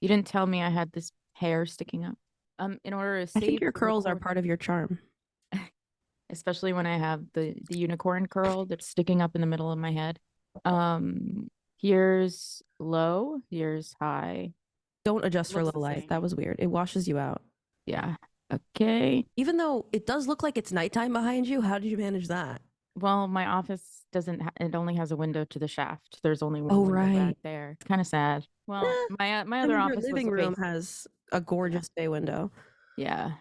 You didn't tell me I had this hair sticking up. In order to I think save your the curls are recording, part of your charm. especially when I have the unicorn curl that's sticking up in the middle of my head. Here's low, here's high. Don't adjust for Looks low the light. same. That was weird. It washes you out. Yeah. Okay. Even though it does look like it's nighttime behind you, how did you manage that? Well, my office doesn't it only has a window to the shaft. There's only one Oh, window right. back there. It's kind of sad. Well, Eh, my I other mean, your office was living room face. has a gorgeous bay window. Yeah.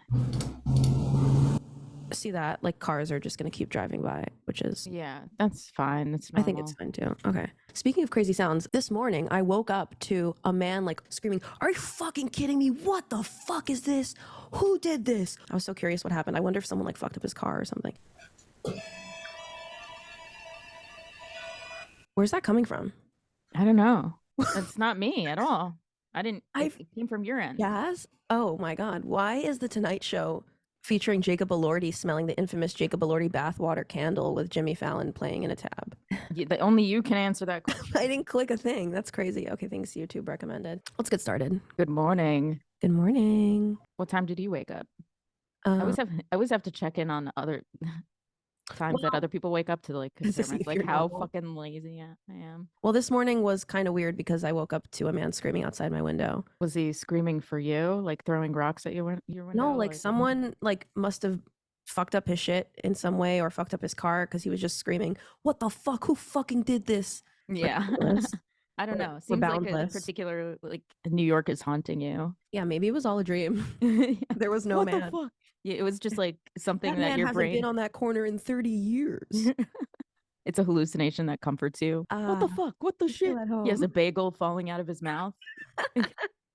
See that? Like cars are just going to keep driving by, which is, Yeah, that's fine. That's I think normal. it's fine too. Okay. Speaking of crazy sounds, this morning I woke up to a man like screaming, "Are you fucking kidding me? What the fuck is this? Who did this?" I was so curious what happened. I wonder if someone like fucked up his car or something. Where's that coming from? I don't know. It's not me at all. I didn't. I've It came from your end. Yes. Oh my God. Why is the Tonight Show featuring Jacob Elordi smelling the infamous Jacob Elordi bathwater candle with Jimmy Fallon playing in a tab? Only you can answer that question. I didn't click a thing. That's crazy. Okay, thanks. YouTube recommended. Let's get started. Good morning. Good morning. What time did you wake up? I always have to check in on other times that other people wake up to like To see compare if like you're how normal. fucking lazy I am. Well, this morning was kind of weird because I woke up to a man screaming outside my window. Was he screaming for you, like throwing rocks at your window? No, like someone like must have fucked up his shit in some way or fucked up his car because he was just screaming, "What the fuck? Who fucking did this?" Yeah. Ridiculous. I don't We're- know. we're Seems like a boundless. particular like New York is haunting you. Yeah, maybe it was all a dream. There was no What man. the fuck? Yeah, it was just like something That that man your hasn't brain. been on that corner in 30 years. It's a hallucination that comforts you. What the fuck? What the I feel shit? at He has a home. bagel falling out of his mouth.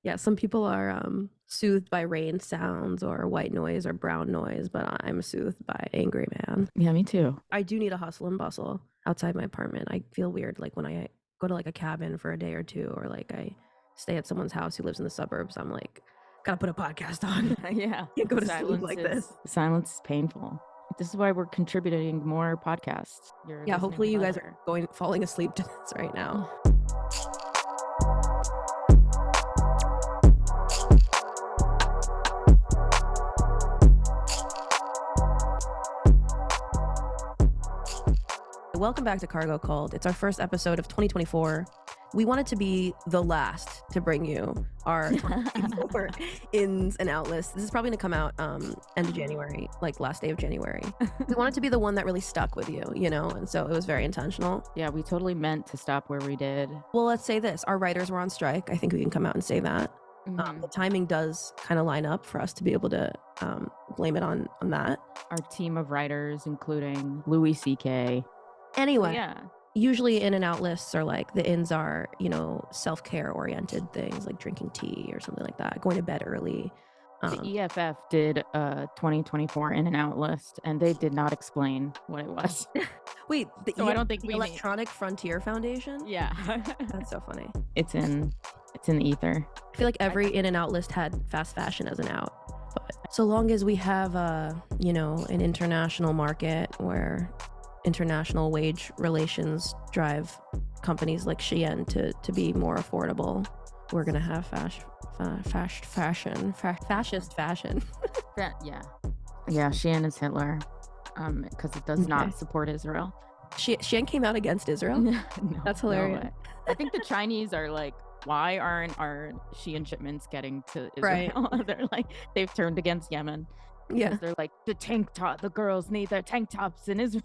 Yeah, some people are soothed by rain sounds or white noise or brown noise, but I'm soothed by angry man. Yeah, me too. I do need a hustle and bustle outside my apartment. I feel weird like when I go to like a cabin for a day or two, or like I stay at someone's house who lives in the suburbs. I'm like, gotta put a podcast on. Yeah. Can't go to sleep like this. Silence is painful. This is why we're contributing more podcasts. Yeah, hopefully you guys are falling asleep to this right now. Welcome back to CargoCult. It's our first episode of 2024. We wanted to be the last to bring you our 2024 ins and out list. This is probably going to come out end of January, like last day of January. We wanted to be the one that really stuck with you, you know, and so it was very intentional. Yeah, we totally meant to stop where we did. Well, let's say this. Our writers were on strike. I think we can come out and say that. The timing does kind of line up for us to be able to blame it on that. Our team of writers, including Louis C.K. Anyway, yeah. Usually in and out lists are like the ins are, you know, self-care oriented things like drinking tea or something like that, going to bed early. The EFF did a 2024 in and out list, and they did not explain what it was. Wait, I don't think the Electronic Frontier Foundation? Yeah. That's so funny. It's in the ether. I feel like every in and out list had fast fashion as an out. But so long as we have you know, an international market where international wage relations drive companies like Shein to be more affordable, we're gonna have fascist fashion. Yeah, Shein is Hitler, because it does not support Israel. Shein came out against Israel. No, that's hilarious. No, I think the Chinese are like, why aren't our Shein shipments getting to Israel? Right. They're like, they've turned against Yemen. Yeah, they're like, the girls need their tank tops in Israel.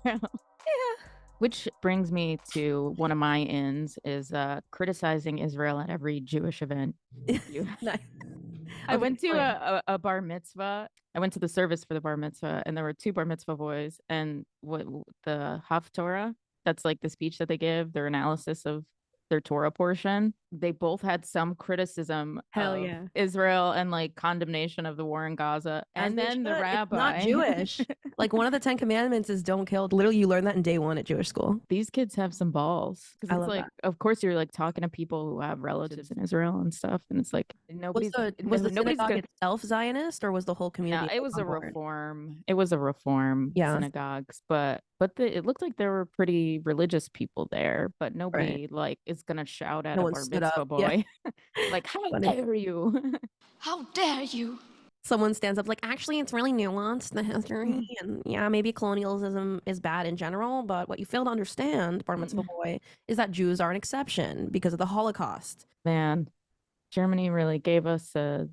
Yeah. Which brings me to one of my ins is criticizing Israel at every Jewish event. Nice. I went to a bar mitzvah. I went to the service for the bar mitzvah, and there were two bar mitzvah boys, and what the Haftorah, that's like the speech that they give, their analysis of their Torah portion. They both had some criticism of Israel and like condemnation of the war in Gaza. And then the rabbi, not Jewish. Like one of the 10 commandments is don't kill. Literally, you learn that in day one at Jewish school. These kids have some balls. I love like, that. Of course, you're like talking to people who have relatives in Israel and stuff, and it's like was the synagogue itself Zionist, or was the whole community? No, it was a reform. It was a reform synagogues, but it looked like there were pretty religious people there, but nobody like is gonna shout at a bar mitzvah mitzvah up. boy. Like, how Funny. dare you? How dare you? Someone stands up like, actually, it's really nuanced, the history. And yeah, maybe colonialism is bad in general, but what you fail to understand, bar mitzvah boy, is that Jews are an exception because of the Holocaust. Man, Germany really gave us a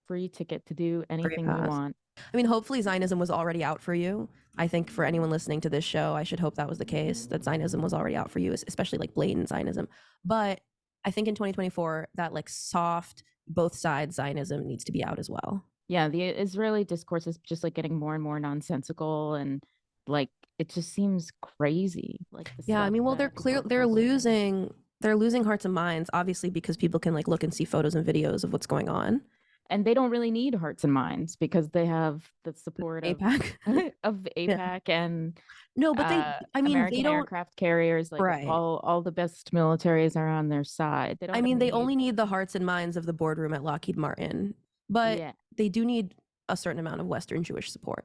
free ticket to do anything we pass. want. I mean, hopefully Zionism was already out for you. I think for anyone listening to this show, I should hope that was the case, that Zionism was already out for you, especially like blatant Zionism. But I think in 2024, that like soft, both sides Zionism needs to be out as well. Yeah, the Israeli discourse is just like getting more and more nonsensical, and like it just seems crazy. Like yeah, I mean, well, they're losing hearts and minds, obviously, because people can like look and see photos and videos of what's going on. And they don't really need hearts and minds because they have the support AIPAC of AIPAC and no, but American they don't, aircraft carriers. Like right. all the best militaries are on their side. They don't. I mean, they only need the hearts and minds of the boardroom at Lockheed Martin, but they do need a certain amount of Western Jewish support.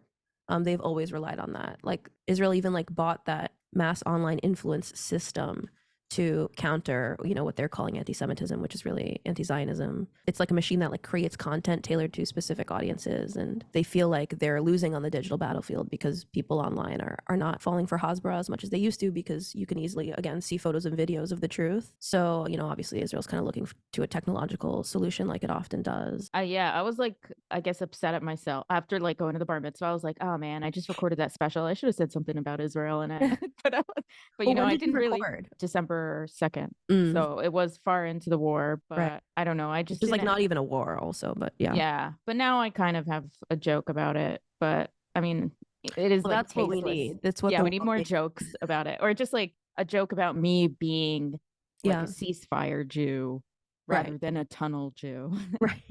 They've always relied on that. Like Israel even like bought that mass online influence system to counter, what they're calling anti-Semitism, which is really anti-Zionism. It's like a machine that like creates content tailored to specific audiences, and they feel like they're losing on the digital battlefield because people online are not falling for Hasbara as much as they used to, because you can easily, again, see photos and videos of the truth. So, obviously Israel's kind of looking to a technological solution like it often does. I was like, I guess upset at myself after like going to the bar mitzvah. I was like, oh man, I just recorded that special. I should have said something about Israel in it. but I didn't really. December 2nd. So it was far into the war, but right. I don't know. I just like not even a war also, but yeah. Yeah. But now I kind of have a joke about it. But I mean, it is like that's tasteless. What we need. That's what we need more jokes about it. Or just like a joke about me being like a ceasefire Jew rather than a tunnel Jew. Right.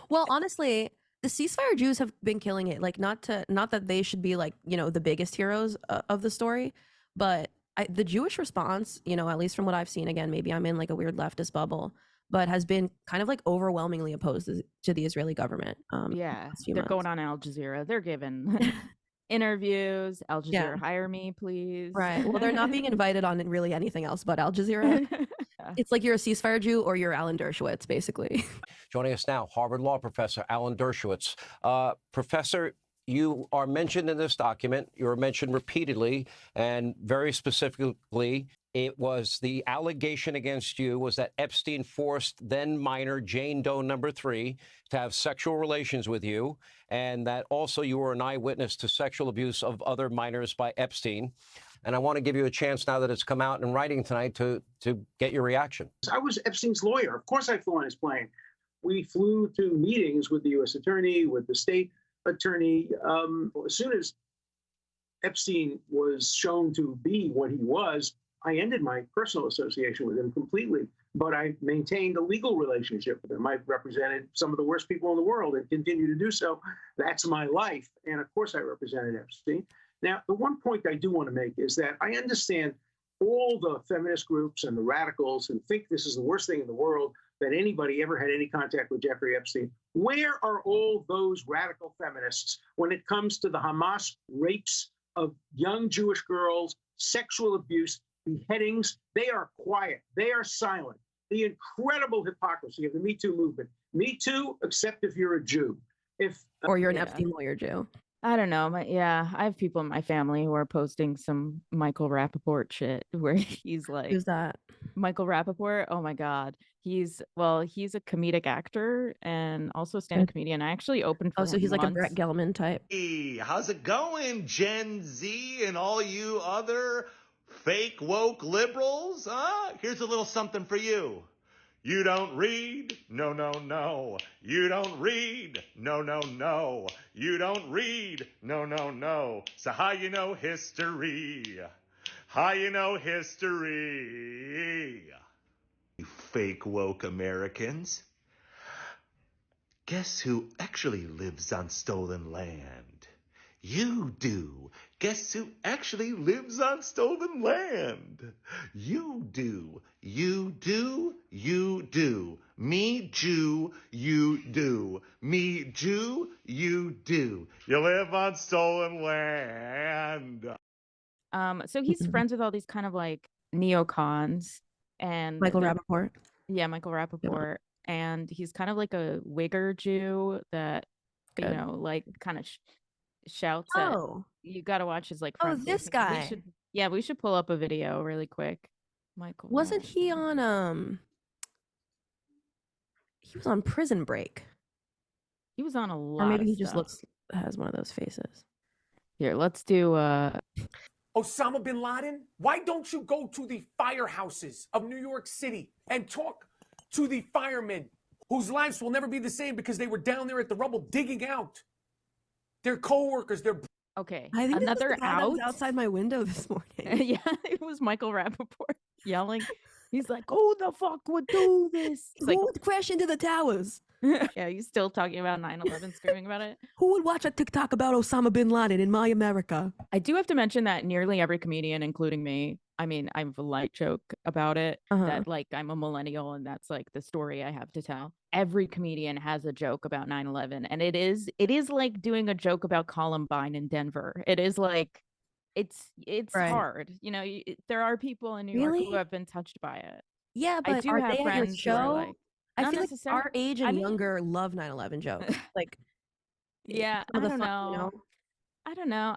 Well, honestly, the ceasefire Jews have been killing it. Like not that they should be like, the biggest heroes of the story, but the Jewish response, at least from what I've seen, again, maybe I'm in like a weird leftist bubble, but has been kind of like overwhelmingly opposed to the Israeli government. They're going on Al Jazeera. They're giving interviews. Al Jazeera, hire me, please. Right. Well, they're not being invited on really anything else but Al Jazeera. It's like you're a ceasefire Jew or you're Alan Dershowitz, basically. Joining us now, Harvard Law professor Alan Dershowitz. Professor, you are mentioned in this document. You were mentioned repeatedly, and very specifically, it was the allegation against you was that Epstein forced then minor Jane Doe number 3 to have sexual relations with you, and that also you were an eyewitness to sexual abuse of other minors by Epstein. And I want to give you a chance now that it's come out in writing tonight to get your reaction. I was Epstein's lawyer. Of course I flew on his plane. We flew to meetings with the U.S. attorney, with the state attorney. As soon as Epstein was shown to be what he was, I ended my personal association with him completely, but I maintained a legal relationship with him. I represented some of the worst people in the world and continue to do so. That's my life. And of course I represented Epstein. Now, the one point I do want to make is that I understand all the feminist groups and the radicals who think this is the worst thing in the world, that anybody ever had any contact with Jeffrey Epstein. Where are all those radical feminists when it comes to the Hamas rapes of young Jewish girls, sexual abuse, beheadings? They are quiet. They are silent. The incredible hypocrisy of the Me Too movement. Me Too, except if you're a Jew. Or you're an Epstein lawyer Jew. I don't know. I have people in my family who are posting some Michael Rappaport shit where he's like, who's that? Michael Rappaport. Oh my God. He's a comedic actor and also a stand-up comedian. I actually opened for him so he's like a Brett Gelman type. Hey, how's it going, Gen Z and all you other fake woke liberals? Here's a little something for you. You don't read? No, no, no. You don't read? No, no, no. You don't read? No, no, no. So how you know history? How you know history? You fake woke Americans. Guess who actually lives on stolen land? You do. Guess who actually lives on stolen land? You do. You do. You do. Me Jew, you do. Me Jew, you do. You live on stolen land. So he's friends with all these kind of like neocons and Michael Rappaport. Yeah, Michael Rappaport. And he's kind of like a wigger Jew that, Good. like kind of shouts Oh. at, you got to watch his like Oh, front this facing. guy. We should pull up a video really quick. Michael. Wasn't he on he was on Prison Break? He was on a lot Or maybe of he just stuff. has one of those faces. Here, let's do Osama bin Laden, why don't you go to the firehouses of New York City and talk to the firemen whose lives will never be the same because they were down there at the rubble digging out their coworkers, their okay. I think Another this was the guy that was out outside my window this morning. Yeah, it was Michael Rappaport yelling. He's like, "Who the fuck would do this?" It's Who would crash into the towers? Yeah, he's still talking about 9/11, screaming about it. Who would watch a TikTok about Osama bin Laden in my America? I do have to mention that nearly every comedian, including me, I mean, I have a light joke about it, that like I'm a millennial and that's like the story I have to tell. Every comedian has a joke about 9/11, and it is like doing a joke about Columbine in Denver. It is like it's Right. hard. There are people in New York who Really? have been touched by it. Yeah, I but do are have they at your friends who are show? like, I not feel like necessarily. our age I and mean, younger love 9/11 jokes. Like, yeah, some I of the don't fun, know. I don't know.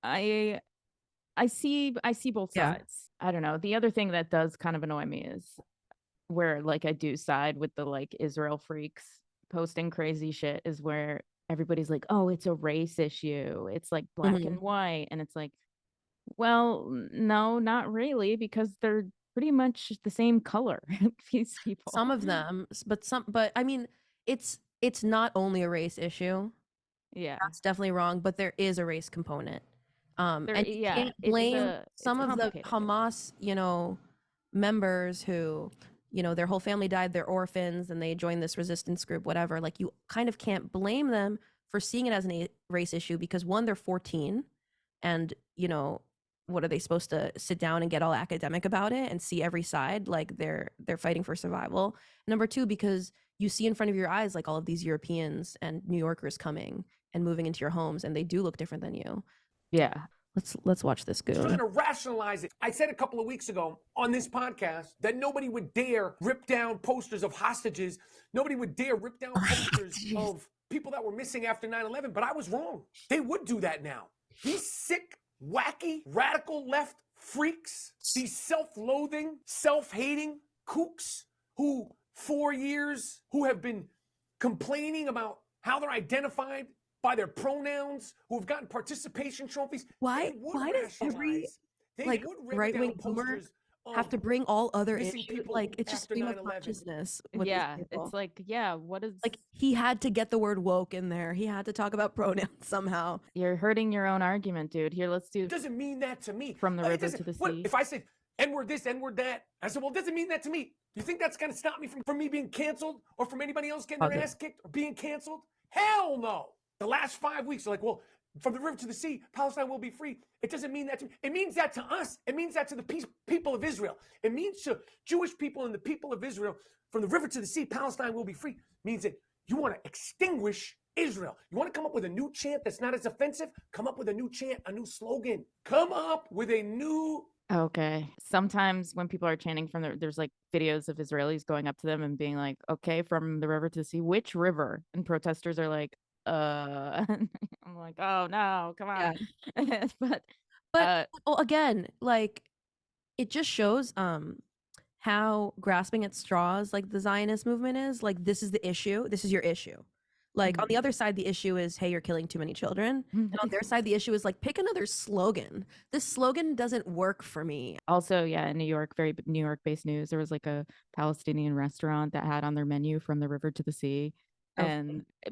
I see both Yeah. sides. I don't know. The other thing that does kind of annoy me is where like I do side with the like Israel freaks posting crazy shit, is where everybody's like, "Oh, it's a race issue. It's like black and white." And it's like, well, no, not really, because they're pretty much the same color, these people. Some of them, but I mean, it's not only a race issue. Yeah. That's definitely wrong, but there is a race component. And you can't blame some of the Hamas, members who, their whole family died, they're orphans, and they joined this resistance group, whatever. Like, you kind of can't blame them for seeing it as a race issue because, one, they're 14, and, what are they supposed to sit down and get all academic about it and see every side? Like, they're fighting for survival. Number two, because you see in front of your eyes like all of these Europeans and New Yorkers coming and moving into your homes, and they do look different than you. Yeah. Let's watch this go. Trying to rationalize it. I said a couple of weeks ago on this podcast that nobody would dare rip down posters of hostages. Nobody would dare rip down posters of people that were missing after 9/11, but I was wrong. They would do that now. These sick, wacky, radical left freaks, these self-loathing, self-hating kooks who 4 years, who have been complaining about how they're identified by their pronouns, who have gotten participation trophies. Why does every like right-wing boomer have to bring all other issues? Like, it's just stream of consciousness. Yeah, it's like, yeah, what is like, he had to get the word woke in there. He had to talk about pronouns somehow. You're hurting your own argument, dude. Here, let's do. It doesn't mean that to me. From the river to the sea. If I say N-word this, N-word that, I said, well, it doesn't mean that to me. You think that's gonna stop me from me being canceled or from anybody else getting their ass kicked or being canceled? Hell no. The last 5 weeks are like, well, from the river to the sea, Palestine will be free. It doesn't mean that to me. It means that to us. It means that to the people of Israel. It means to Jewish people and the people of Israel, from the river to the sea, Palestine will be free. It means that you want to extinguish Israel. You want to come up with a new chant that's not as offensive? Come up with a new chant, a new slogan. Come up with a new... Okay. Sometimes when people are chanting from there's like videos of Israelis going up to them and being like, okay, from the river to the sea, which river? And protesters are like, I'm like, oh no, come on. Yeah. but again, like, it just shows how grasping at straws like the Zionist movement is. Like, this is the issue, this is your issue. Like, on the other side, the issue is, hey, you're killing too many children. And on their side, the issue is like, pick another slogan. This slogan doesn't work for me. Also, yeah, in New York, very New York-based news, there was like a Palestinian restaurant that had on their menu from the river to the sea.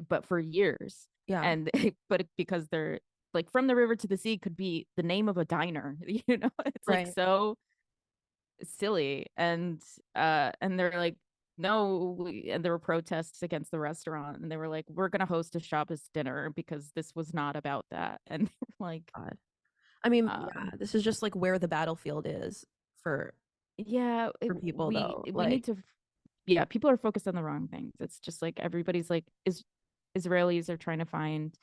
But for years, but because they're like, from the river to the sea could be the name of a diner, it's like so silly, and they're like, no, and there were protests against the restaurant, and they were like, we're gonna host a Shabbos dinner because this was not about that. And like, God. I mean, this is just like where the battlefield is for people, though. We need to. Yeah, people are focused on the wrong things. It's just like everybody's like, Israelis are trying to find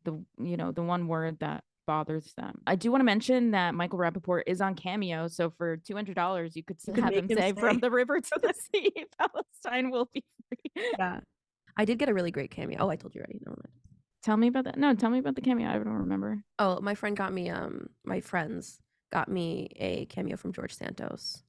the one word that bothers them. I do want to mention that Michael Rappaport is on Cameo, so for $200, you could could have make him him say, say. "From the river to the sea, Palestine will be free." Yeah. I did get a really great cameo. Oh, I told you already. Never mind. Tell me about that. No, tell me about the cameo. I don't remember. Oh, my friend got me, my friends got me a cameo from George Santos.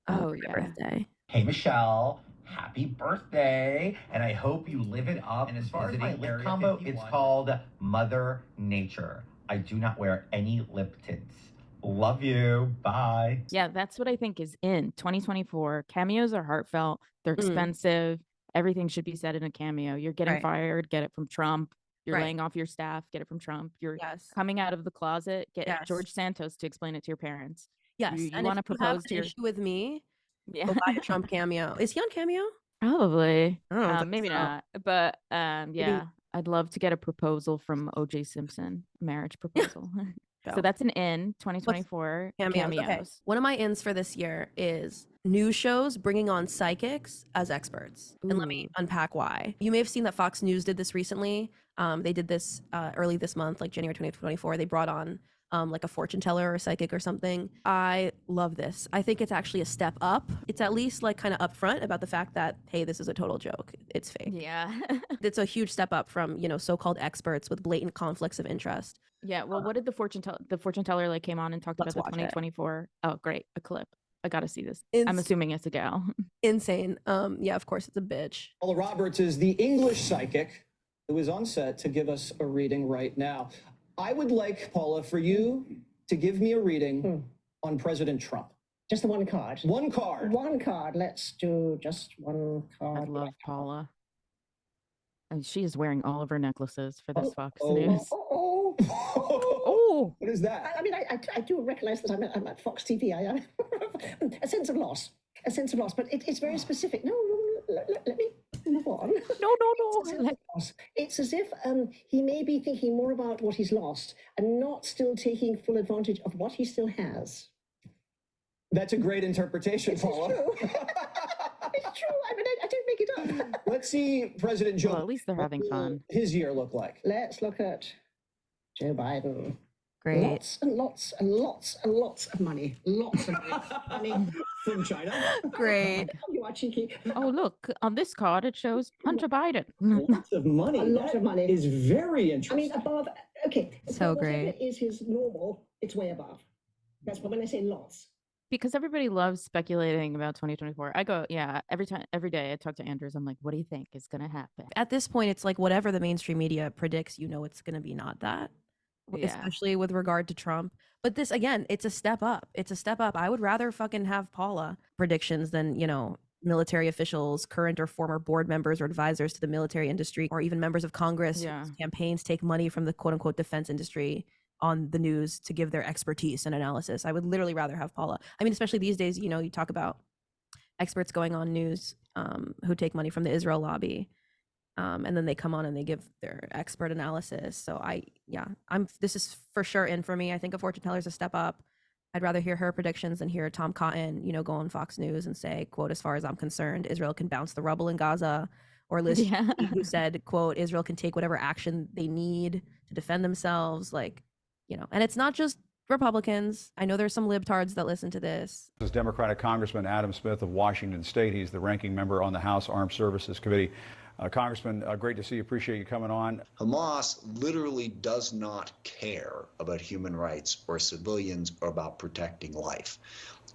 Oh, for my yeah. birthday. Hey, Michelle, happy birthday. And I hope you live it up. And as far as my lip combo, it's called Mother Nature. I do not wear any lip tints. Love you. Bye. Yeah, that's what I think is in 2024. Cameos are heartfelt. They're expensive. Everything should be said in a cameo. You're getting Right. fired, get it from Trump. You're Right. laying off your staff, get it from Trump. You're Yes. coming out of the closet, get Yes. George Santos to explain it to your parents. Yes. You and want to if you have propose an to your issue with me, yeah. go buy a Trump cameo. Is he on Cameo? Probably. I don't think Maybe so. not. But yeah, I'd love to get a proposal from O.J. Simpson, a marriage proposal. Go. So that's an in 2024 cameos. Okay. One of my ins for this year is news shows bringing on psychics as experts. And let me unpack why. You may have seen that Fox News did this recently. They did this early this month, like January 2024. They brought on like a fortune teller or a psychic or something. I love this. I think it's actually a step up. It's at least like kind of upfront about the fact that, hey, this is a total joke. It's fake. Yeah. It's a huge step up from, you know, so-called experts with blatant conflicts of interest. Yeah. Well, what did the fortune teller? The fortune teller like came on and talked about Let's the watch it. 2024. Oh, great, a clip. I gotta see this. It's I'm assuming it's a gal. insane. Yeah, of course it's a bitch. Paula Roberts is the English psychic who is on set to give us a reading right now. I would like, Paula, for you to give me a reading on President Trump. Just the one card. One card. One card. Let's do just one I card. love Paula. And she is wearing all of her necklaces for this Fox oh. News. Oh, what is that? I mean, I do recognize that I'm at Fox TV. I a sense of loss. A sense of loss. But it's very specific. No, let me move on. No. It's as if he may be thinking more about what he's lost and not still taking full advantage of what he still has. That's a great interpretation, Paula. It's true. I mean, I don't make it up. Let's see President Joe. Well, at least they're having fun. His year look like. Let's look at Joe Biden. Great. Lots and lots and lots and lots of money. Lots of money. From China. Great. You are cheeky. Oh, look, on this card it shows Hunter Biden. Lots of money. A lot of money. Is very interesting. I mean, above. Okay. So whatever great. is his normal, it's way above. That's what when I say lots. Because everybody loves speculating about 2024. I go, yeah, every day I talk to Andrews, I'm like, what do you think is going to happen? At this point, it's like whatever the mainstream media predicts, you know, it's going to be not that. Yeah. Especially with regard to Trump. But this, again, it's a step up. It's a step up. I would rather fucking have Paula predictions than, you know, military officials, current or former board members or advisors to the military industry, or even members of Congress whose campaigns take money from the quote unquote defense industry on the news to give their expertise and analysis. I would literally rather have Paula. I mean, especially these days, you know, you talk about experts going on news who take money from the Israel lobby. And then they come on and they give their expert analysis. So this is for sure in for me. I think a fortune teller is a step up. I'd rather hear her predictions than hear Tom Cotton, you know, go on Fox News and say, quote, as far as I'm concerned, Israel can bounce the rubble in Gaza. Or Liz who said, quote, Israel can take whatever action they need to defend themselves. Like, you know, and it's not just Republicans. I know there's some libtards that listen to this. This is Democratic Congressman Adam Smith of Washington State. He's the ranking member on the House Armed Services Committee. Congressman, great to see you. Appreciate you coming on. Hamas literally does not care about human rights or civilians or about protecting life.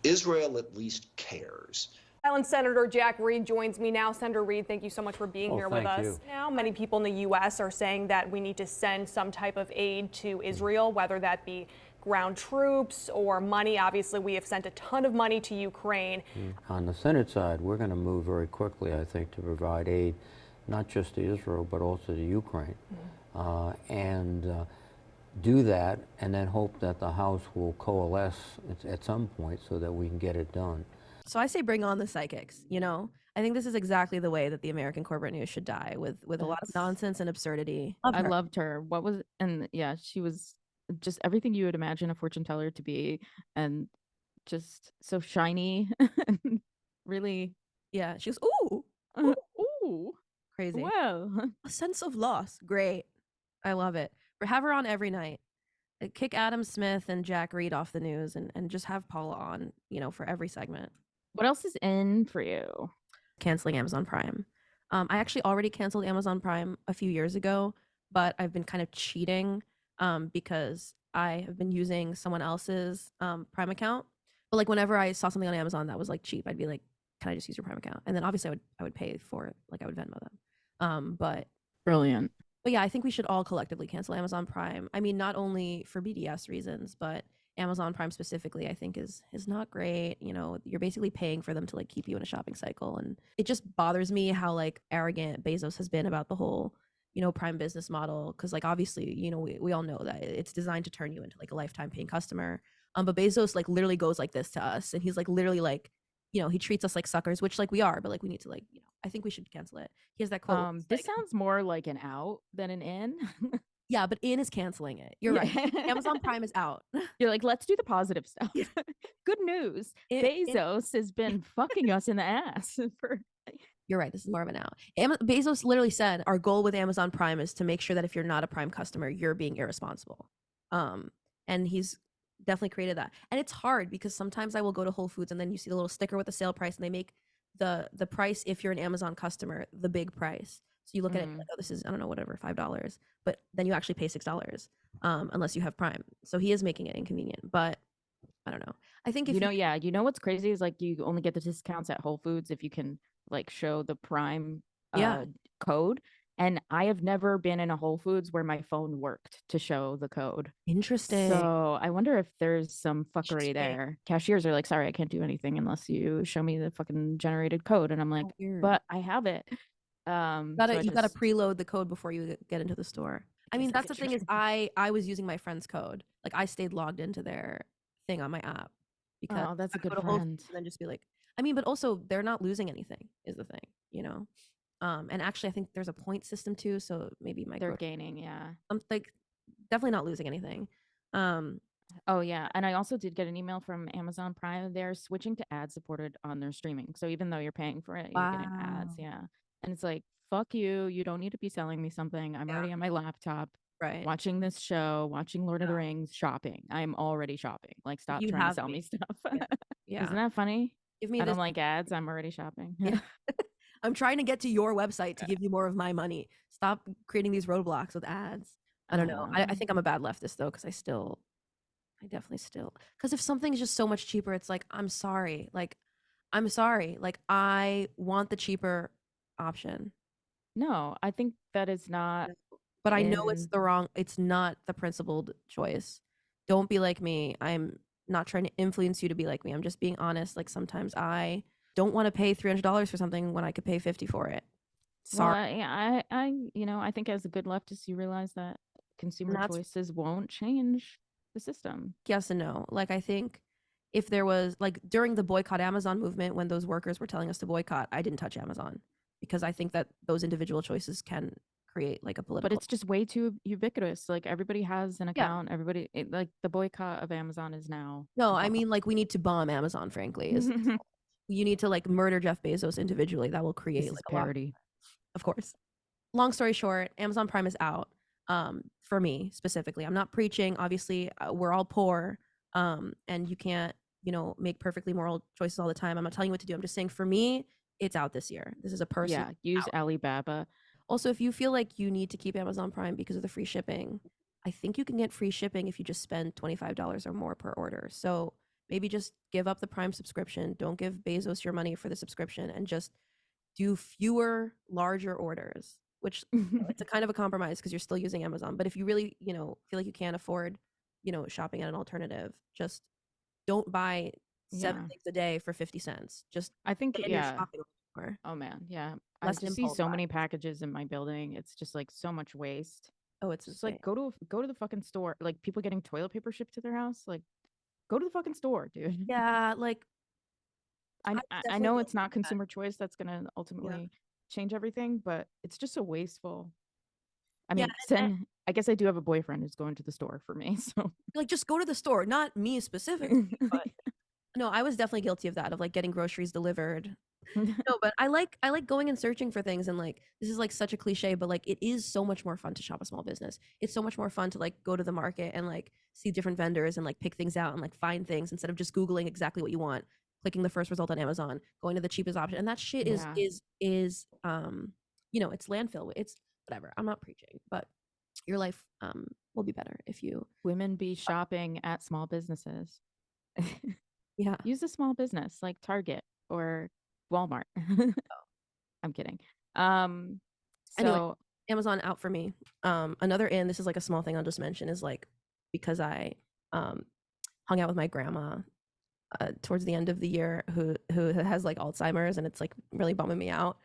Israel at least cares. Island Senator Jack Reed joins me now. Senator Reed, thank you so much for being here with us. Now, many people in the U.S. are saying that we need to send some type of aid to Israel, whether that be ground troops or money. Obviously, we have sent a ton of money to Ukraine. On the Senate side, we're going to move very quickly, I think, to provide aid, not just to Israel, but also to Ukraine. And do that, and then hope that the House will coalesce at some point so that we can get it done. So I say bring on the psychics, you know? I think this is exactly the way that the American corporate news should die, with a lot of nonsense and absurdity. I loved her. She was just everything you would imagine a fortune teller to be, and just so shiny. Really. Yeah, she was, ooh. Ooh. Crazy. Well. A sense of loss. Great. I love it. Have her on every night. Kick Adam Smith and Jack Reed off the news and just have Paula on, for every segment. What else is in for you? Canceling Amazon Prime. I actually already canceled Amazon Prime a few years ago, but I've been kind of cheating because I have been using someone else's Prime account. But like whenever I saw something on Amazon that was like cheap, I'd be like, "Can I just use your Prime account?" And then obviously I would pay for it, like I would Venmo them. But Brilliant. But yeah, I think we should all collectively cancel Amazon Prime. I mean, not only for BDS reasons, but Amazon Prime specifically, I think is not great. You're basically paying for them to like keep you in a shopping cycle, and it just bothers me how like arrogant Bezos has been about the whole Prime business model. Because like obviously, we all know that it's designed to turn you into like a lifetime paying customer. But Bezos like literally goes like this to us, and he's like literally like, he treats us like suckers, which like we are, but like we need to like, I think we should cancel it. He has that quote. This sounds more like an out than an in. Yeah, but in is canceling it. You're right. Amazon Prime is out. You're like, let's do the positive stuff. Good news. Bezos has been fucking us in the ass for. You're right. This is more of an out. Bezos literally said, our goal with Amazon Prime is to make sure that if you're not a Prime customer, you're being irresponsible. And he's definitely created that. And it's hard because sometimes I will go to Whole Foods and then you see the little sticker with the sale price and they make the price if you're an Amazon customer the big price. So you look at it like, oh, this is, I don't know, whatever, $5, but then you actually pay $6 unless you have Prime. So he is making it inconvenient, but I don't know. I think if you know what's crazy is like you only get the discounts at Whole Foods if you can like show the Prime code. And I have never been in a Whole Foods where my phone worked to show the code. Interesting. So I wonder if there's some fuckery there. Cashiers are like, sorry, I can't do anything unless you show me the fucking generated code. And I'm like, but I have it. You gotta preload the code before you get into the store. I mean, that's the thing is I was using my friend's code. Like I stayed logged into their thing on my app because that's a good friend. And then just be like, I mean, but also they're not losing anything is the thing, and actually I think there's a point system too, so maybe they're gaining. Yeah, I'm like definitely not losing anything. Oh yeah, and I also did get an email from Amazon Prime. They're switching to ad supported on their streaming. So even though you're paying for it, you're getting ads. Yeah, and it's like, fuck you. You don't need to be selling me something. I'm already on my laptop, watching this show, watching Lord of the Rings, shopping. I'm already shopping. Like, stop trying to sell me stuff. Yeah. Isn't that funny? Give me I don't like ads. I'm already shopping. Yeah. I'm trying to get to your website to give you more of my money. Stop creating these roadblocks with ads. I don't know. I think I'm a bad leftist though, because I definitely still, because if something's just so much cheaper, it's like, I'm sorry. Like, I want the cheaper option. No, I think that is not. But I know it's not the principled choice. Don't be like me. I'm not trying to influence you to be like me. I'm just being honest. Like sometimes I don't want to pay $300 for something when I could pay $50 for it. Sorry. Well, I think as a good leftist, you realize that consumer choices won't change the system. Yes and no. Like I think if there was like during the boycott Amazon movement, when those workers were telling us to boycott, I didn't touch Amazon because I think that those individual choices can create like a political. But it's just way too ubiquitous. Like everybody has an account. Everybody like the boycott of Amazon is now. No, I mean like we need to bomb Amazon. Frankly, you need to like murder Jeff Bezos individually. That will create like parody. Of course. Long story short, Amazon Prime is out. For me specifically, I'm not preaching. Obviously, we're all poor, and you can't, make perfectly moral choices all the time. I'm not telling you what to do. I'm just saying, for me, it's out this year. This is a person. Yeah, use Alibaba. Also, if you feel like you need to keep Amazon Prime because of the free shipping, I think you can get free shipping if you just spend $25 or more per order. So maybe just give up the Prime subscription. Don't give Bezos your money for the subscription and just do fewer, larger orders, which it's a kind of a compromise because you're still using Amazon. But if you really, feel like you can't afford, shopping at an alternative, just don't buy 7 things a day for 50 cents. Just I think shopping more. Oh man, yeah. I just see so many packages in my building. It's just like so much waste. Oh, it's just like go to the fucking store. Like people getting toilet paper shipped to their house. Like go to the fucking store, dude. Yeah, like I know it's not consumer choice that's gonna ultimately change everything, but it's just so wasteful. I mean, I guess I do have a boyfriend who's going to the store for me, so like just go to the store, not me specifically. But no, I was definitely guilty of that, of like getting groceries delivered No, but I like going and searching for things, and like this is like such a cliche, but like it is so much more fun to shop a small business. It's so much more fun to like go to the market and like see different vendors and like pick things out and like find things instead of just Googling exactly what you want, clicking the first result on Amazon, going to the cheapest option. And that shit is Yeah. it's landfill. It's whatever. I'm not preaching, but your life will be better if you Women be shopping at small businesses. yeah. Use a small business like Target or Walmart. I'm kidding. Anyway, So Amazon out for me. Another this is like a small thing I'll just mention, is like because I hung out with my grandma towards the end of the year who has like Alzheimer's, and it's like really bumming me out.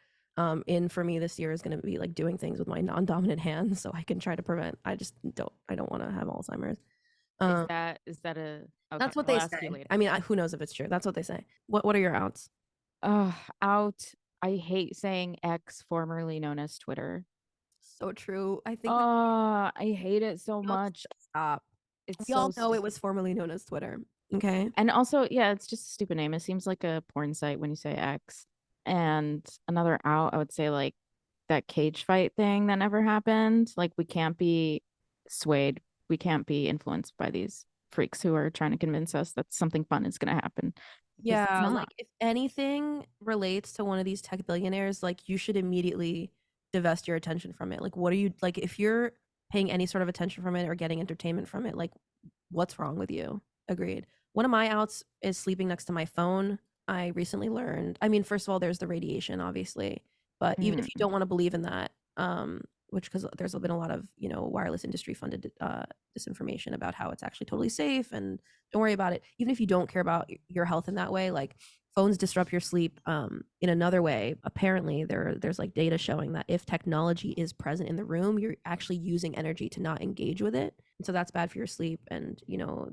In for me this year is going to be like doing things with my non-dominant hand so I can try to prevent. I don't want to have Alzheimer's. is that a okay, That's what I'll they ask you say. later. I mean, who knows if it's true. That's what they say. What are your outs? Out. I hate saying X, formerly known as Twitter. So true. I think I hate it so much. stop. It's We all so know it was formerly known as Twitter. Okay. And also, yeah, it's just a stupid name. It seems like a porn site when you say X. And another out, I would say like that cage fight thing that never happened. Like we can't be swayed. We can't be influenced by these freaks who are trying to convince us that something fun is going to happen. Yeah, like if anything relates to one of these tech billionaires, like you should immediately divest your attention from it. Like what are you like if you're paying any sort of attention from it or getting entertainment from it, like what's wrong with you? Agreed. One of my outs is sleeping next to my phone. I recently learned, I mean, first of all, there's the radiation, obviously, but even if you don't want to believe in that, which because there's been a lot of wireless industry funded disinformation about how it's actually totally safe and don't worry about it. Even if you don't care about your health in that way, like phones disrupt your sleep in another way. Apparently there's like data showing that if technology is present in the room, you're actually using energy to not engage with it, and so that's bad for your sleep. And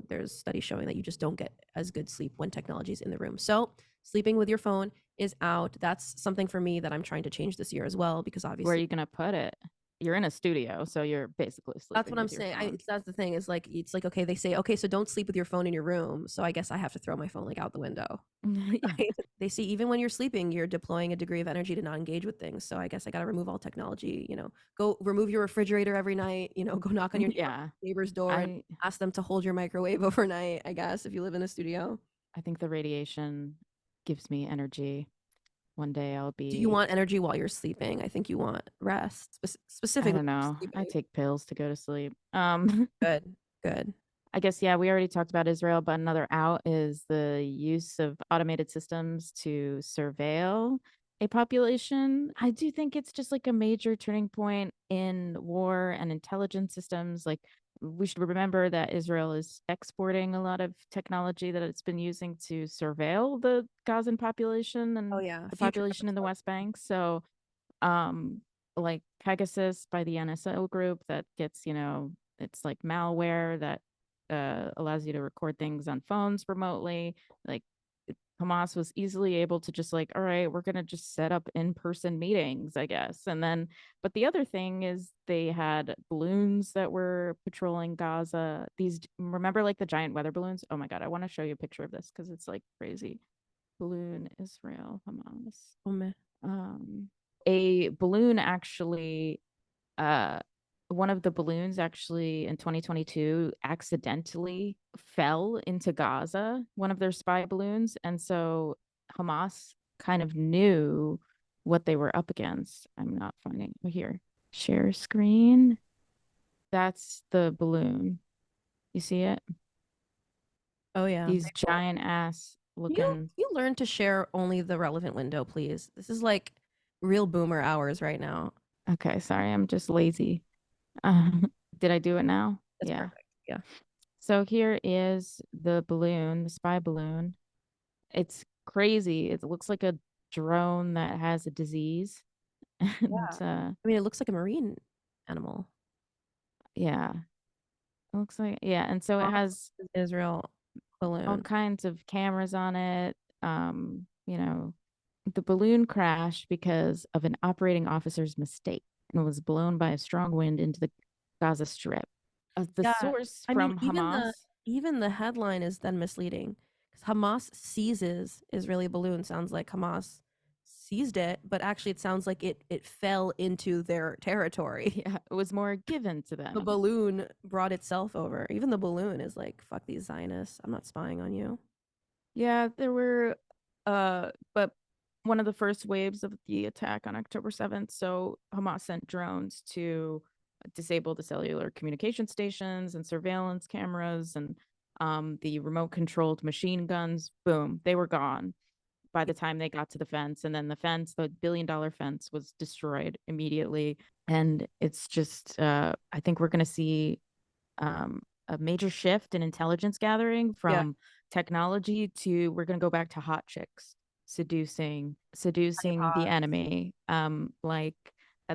there's studies showing that you just don't get as good sleep when technology is in the room. So sleeping with your phone is out. That's something for me that I'm trying to change this year as well, because obviously where are you gonna put it? You're in a studio, so you're basically sleeping. That's what I'm saying. That's the thing. Is like it's like okay, they say okay, so don't sleep with your phone in your room. So I guess I have to throw my phone like out the window. Right? They say even when you're sleeping, you're deploying a degree of energy to not engage with things. So I guess I got to remove all technology. Go remove your refrigerator every night. Go knock on your neighbor's door and ask them to hold your microwave overnight. I guess if you live in a studio. I think the radiation gives me energy. One day I'll be. Do you want energy while you're sleeping? I think you want rest. Specifically, I don't know. I take pills to go to sleep. Good. I guess, yeah, we already talked about Israel, but another out is the use of automated systems to surveil a population. I do think it's just like a major turning point in war and intelligence systems. Like we should remember that Israel is exporting a lot of technology that it's been using to surveil the Gazan population and the population in the West Bank. So like Pegasus by the NSO group that gets, it's like malware that allows you to record things on phones remotely. Like Hamas was easily able to just like, all right, we're going to just set up in-person meetings, I guess. And then, but the other thing is they had balloons that were patrolling Gaza. Remember like the giant weather balloons? Oh my God, I want to show you a picture of this because it's like crazy. Balloon, Israel, Hamas. A balloon actually, one of the balloons actually in 2022 accidentally fell into Gaza, one of their spy balloons. And so Hamas kind of knew what they were up against. I'm not finding here. Share screen. That's the balloon. You see it? Oh yeah. These giant ass looking. You learn to share only the relevant window, please. This is like real boomer hours right now. Okay, sorry, I'm just lazy. Did I do it now? That's perfect. Yeah. So here is the balloon, the spy balloon. It's crazy. It looks like a drone that has a disease. And, I mean, it looks like a marine animal. Yeah. It looks like, yeah. And so it has Israel balloon. All kinds of cameras on it. The balloon crashed because of an operating officer's mistake and was blown by a strong wind into the Gaza Strip. The source from Hamas. Even the headline is then misleading because Hamas seizes Israeli balloon sounds like Hamas seized it, but actually it sounds like it fell into their territory. Yeah, it was more given to The them. balloon brought itself over. Even the balloon is like, fuck these Zionists. I'm not spying on you. Yeah, there were, but one of the first waves of the attack on October 7th, so Hamas sent drones to disable the cellular communication stations and surveillance cameras and the remote controlled machine guns. Boom, they were gone by the time they got to the fence. And then the fence, the $1 billion fence, was destroyed immediately. And it's just, I think we're going to see a major shift in intelligence gathering from technology to, we're going to go back to hot chicks seducing the enemy.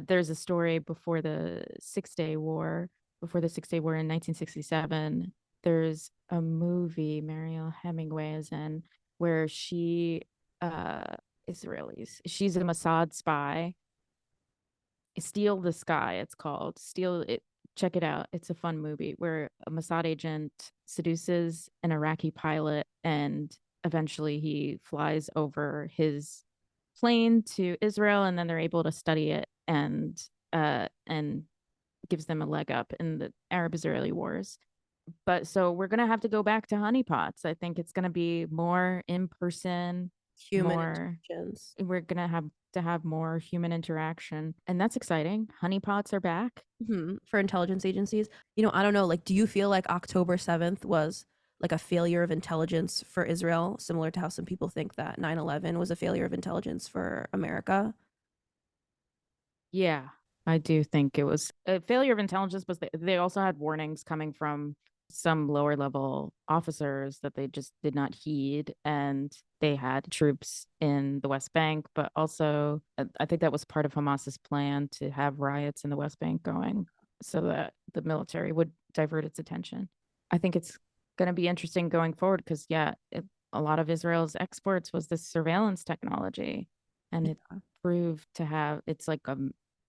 There's a story before the 6-Day War in 1967. There's a movie Mariel Hemingway is in where she Israelis. She's a Mossad spy. Steal the Sky, it's called. Steal it. Check it out. It's a fun movie where a Mossad agent seduces an Iraqi pilot, and eventually he flies over his plane to Israel, and then they're able to study it and gives them a leg up in the Arab-Israeli wars. But so we're gonna have to go back to honeypots. I think it's gonna be more in person, Human more interactions. we're gonna have to have more human interaction, and that's exciting. Honeypots are back. For intelligence agencies. I don't know, like, do you feel like October 7th was like a failure of intelligence for Israel, similar to how some people think that 9/11 was a failure of intelligence for America? Yeah, I do think it was a failure of intelligence, but they also had warnings coming from some lower level officers that they just did not heed, and they had troops in the West Bank, but also I think that was part of Hamas's plan to have riots in the West Bank going so that the military would divert its attention. I think it's going to be interesting going forward because a lot of Israel's exports was this surveillance technology, and it proved to have, it's like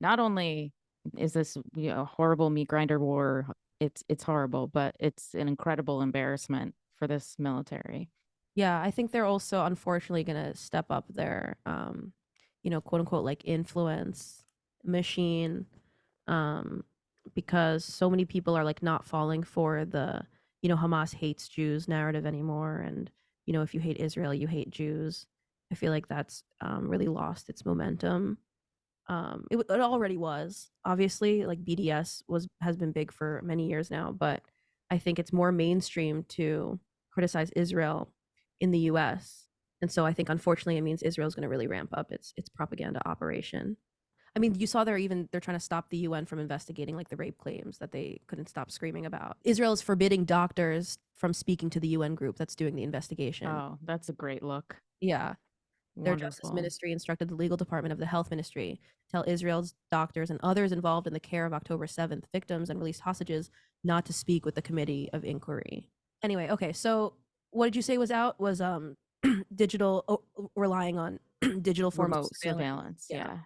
not only is this a horrible meat grinder war, it's horrible, but it's an incredible embarrassment for this military. Yeah, I think they're also unfortunately going to step up their, quote unquote, like influence machine, because so many people are like not falling for the, Hamas hates Jews narrative anymore. And, if you hate Israel, you hate Jews. I feel like that's really lost its momentum. It already was, obviously, like BDS has been big for many years now, but I think it's more mainstream to criticize Israel in the US. And so I think unfortunately it means Israel's going to really ramp up its propaganda operation. I mean, you saw they're trying to stop the UN from investigating like the rape claims that they couldn't stop screaming about. Israel is forbidding doctors from speaking to the UN group that's doing the investigation. Oh, that's a great look. Yeah. Their Wonderful. Justice Ministry instructed the legal department of the Health Ministry to tell Israel's doctors and others involved in the care of October 7th victims and released hostages not to speak with the committee of inquiry. Anyway, okay, so what did you say was out? Was digital, relying on digital forms Remote of surveillance. Yeah.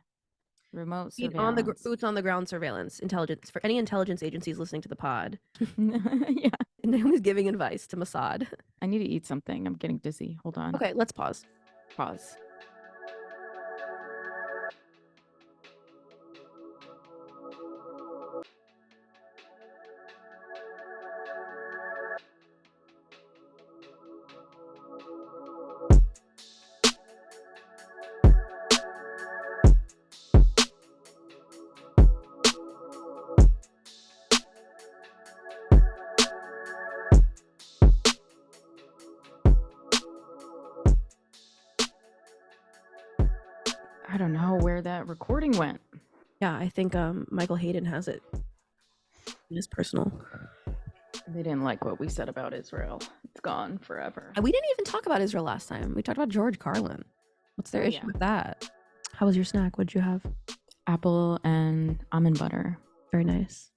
Remote Boots surveillance. on the ground surveillance intelligence for any intelligence agencies listening to the pod. Yeah. Naomi's giving advice to Mossad. I need to eat something. I'm getting dizzy. Hold on. Okay, let's pause. Pause. I don't know where that recording went. Yeah, I think Michael Hayden has it in his personal. They didn't like what we said about Israel. It's gone forever. We didn't even talk about Israel last time. We talked about George Carlin. What's their issue with that? How was your snack? What'd you have? Apple and almond butter. Very nice.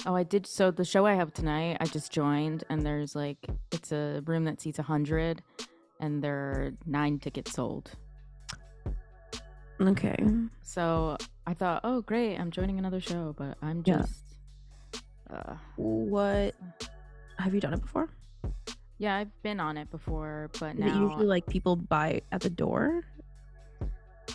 Oh, I did. So the show I have tonight, I just joined, and there's it's a room that seats 100, and there are 9 tickets sold. Okay. So I thought, oh, great, I'm joining another show, but I'm just... What? Have you done it before? Yeah, I've been on it before, but Is now... it usually like people buy at the door?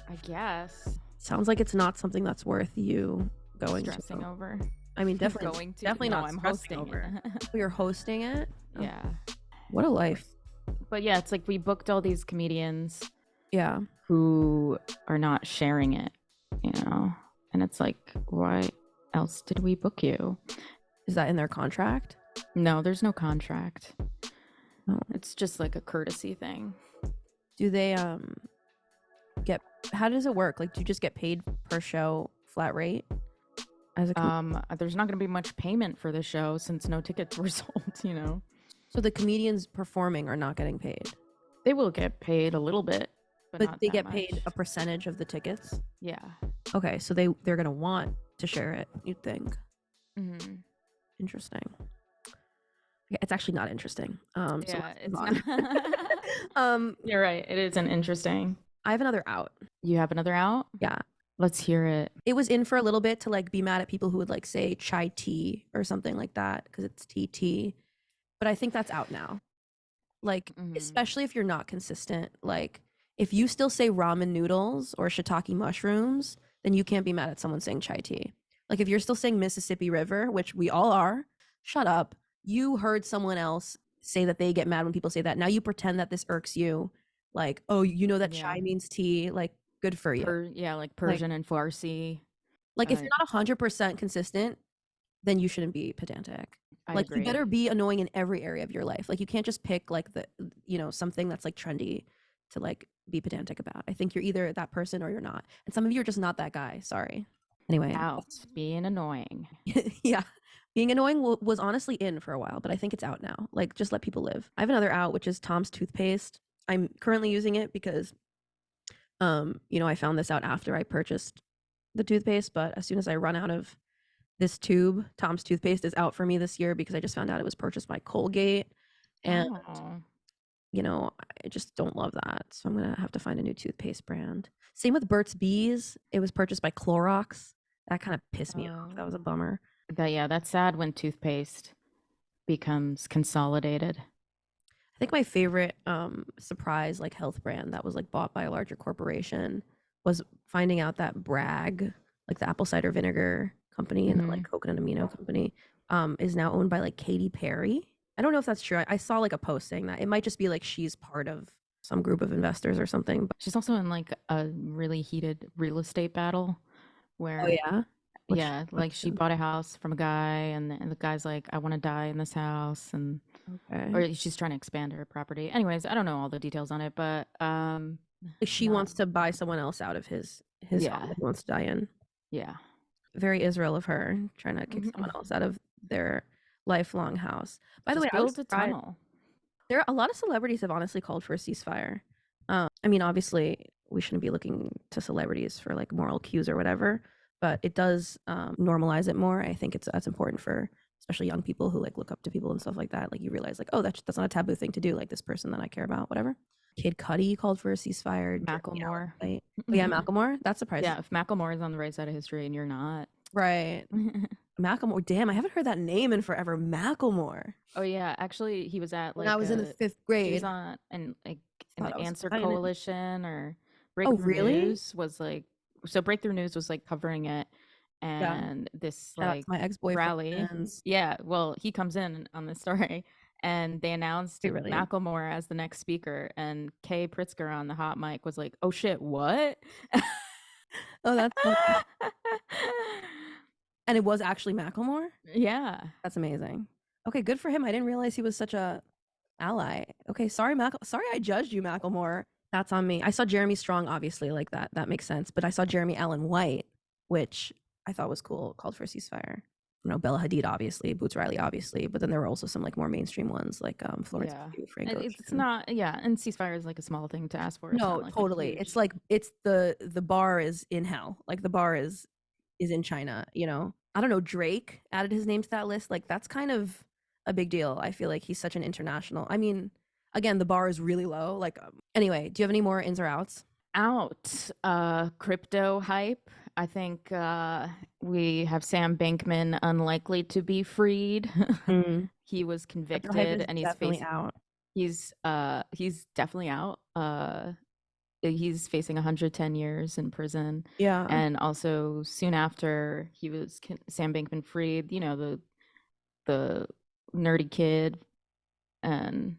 I guess. Sounds like it's not something that's worth you going Stressing to. over. I mean, definitely Going to. definitely No, not I'm stressing hosting over. it. You're hosting it? Oh, Yeah. what a life. But yeah, it's like we booked all these comedians Yeah. who are not sharing it, you know? And it's like, why else did we book you? Is that in their contract? No, there's no contract. Oh. It's just like a courtesy thing. Do they get, how does it work? Like, do you just get paid per show flat rate? As a there's not going to be much payment for the show since no tickets were sold, you know? So the comedians performing are not getting paid? They will get paid a little bit, but not they that get much. paid a percentage of the tickets? Yeah. Okay, so they're going to want to share it, you'd think. Mm-hmm. Interesting. Okay, it's actually not interesting. So Yeah, it's not. You're right. It isn't interesting. I have another out. You have another out? Yeah. Let's hear it. It was in for a little bit to like be mad at people who would like say chai tea or something like that because it's TT. But I think that's out now. Like, especially if you're not consistent. Like, if you still say ramen noodles or shiitake mushrooms, then you can't be mad at someone saying chai tea. Like, if you're still saying Mississippi River, which we all are, shut up. You heard someone else say that they get mad when people say that. Now you pretend that this irks you. Like, oh, you know that chai means tea. Like, good for you. Like Persian and Farsi. Like, if you're not 100% consistent, then you shouldn't be pedantic. I You better be annoying in every area of your life. Like, you can't just pick like something that's like trendy to like be pedantic about. I think you're either that person or you're not. And some of you are just not that guy. Sorry. Anyway. Out. Being annoying. Yeah. Being annoying was honestly in for a while, but I think it's out now. Like, just let people live. I have another out, which is Tom's toothpaste. I'm currently using it because, I found this out after I purchased the toothpaste, but as soon as I run out of this tube, Tom's toothpaste is out for me this year because I just found out it was purchased by Colgate. And, I just don't love that. So I'm going to have to find a new toothpaste brand. Same with Burt's Bees. It was purchased by Clorox. That kind of pissed me off. That was a bummer. That's sad when toothpaste becomes consolidated. I think my favorite surprise like health brand that was like bought by a larger corporation was finding out that Bragg, like the apple cider vinegar company and the like coconut amino company, is now owned by like Katy Perry. I don't know if that's true. I saw like a post saying that. It might just be like she's part of some group of investors or something. But she's also in like a really heated real estate battle where like she bought a house from a guy and the guy's like, I want to die in this house, and or she's trying to expand her property. Anyways, I don't know all the details on it, but she wants to buy someone else out of his home that he wants to die in. Yeah. Very Israel of her, trying to kick someone else out of their lifelong house. By the way, build a tunnel. There are a lot of celebrities have honestly called for a ceasefire. I mean, obviously, we shouldn't be looking to celebrities for like moral cues or whatever, but it does normalize it more. I think that's important for especially young people who like look up to people and stuff like that. Like, you realize like, oh, that's not a taboo thing to do. Like, this person that I care about, whatever. Kid Cudi called for a ceasefire. Macklemore. Oh, yeah, Macklemore. That's surprising. Yeah, if Macklemore is on the right side of history and you're not. Right. Macklemore. Damn, I haven't heard that name in forever. Macklemore. Oh yeah, actually, he was at like when I was in the 5th grade. He was on and like in the Answer fine. Coalition or Breakthrough News was like, so Breakthrough News was like covering it, and this like my ex-boyfriend rally. friends. Yeah, well, he comes in on this story. And they announced Macklemore as the next speaker, and Kay Pritzker on the hot mic was like, "Oh shit, what?" Oh, that's funny. And it was actually Macklemore? Yeah, that's amazing. Okay, good for him. I didn't realize he was such a ally. Okay, sorry, sorry I judged you, Macklemore. That's on me. I saw Jeremy Strong, obviously, like that makes sense. But I saw Jeremy Allen White, which I thought was cool, called for a ceasefire. Bella Hadid, obviously, Boots Riley, obviously, but then there were also some like more mainstream ones like Florence Pugh, Frank Ocean. It's not, and ceasefire is like a small thing to ask for. No, like totally. It's like it's the bar is in hell. Like the bar is in China. I don't know. Drake added his name to that list. Like that's kind of a big deal. I feel like he's such an international. I mean, again, the bar is really low. Like anyway, do you have any more ins or outs? Crypto hype. I think we have Sam Bankman unlikely to be freed. He was convicted and he's definitely out. He's definitely out. he's facing 110 years in prison. Yeah. And also soon after he was Sam Bankman Fried, you know, the nerdy kid, and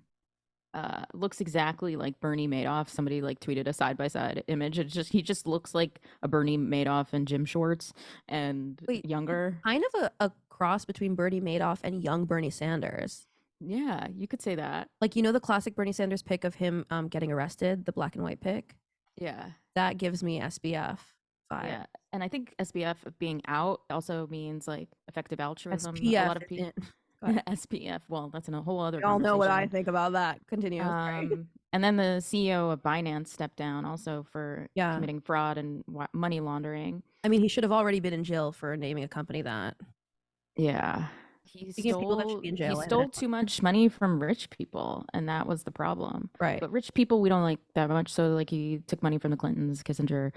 looks exactly like Bernie Madoff. Somebody like tweeted a side-by-side image. He just looks like a Bernie Madoff in gym shorts and younger. Kind of a cross between Bernie Madoff and young Bernie Sanders. Yeah, you could say that. Like, you know, the classic Bernie Sanders pic of him getting arrested, the black and white pic? Yeah. That gives me SBF vibe. Yeah. And I think SBF being out also means like effective altruism. SPF a lot of people SPF. Well, that's a whole other You all know what I conversation. think about that. Continue. And then the CEO of Binance stepped down also for committing fraud and money laundering. I mean, he should have already been in jail for naming a company that. Yeah. He Speaking of people that should be in jail, he stole too much money from rich people, and that was the problem. Right. But rich people we don't like that much. So like he took money from the Clintons, Kissinger.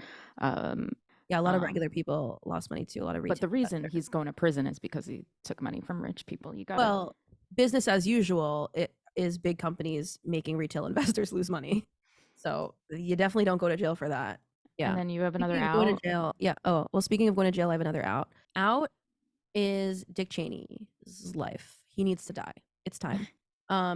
Yeah, a lot of regular people lost money too. A lot of retail. But the reason he's going to prison is because he took money from rich people. You got Well, business as usual. It is big companies making retail investors lose money. So you definitely don't go to jail for that. Yeah. And then you have another Speaking of out. going to jail. Yeah. Oh, well, speaking of going to jail, I have another out. Out is Dick Cheney's life. He needs to die. It's time.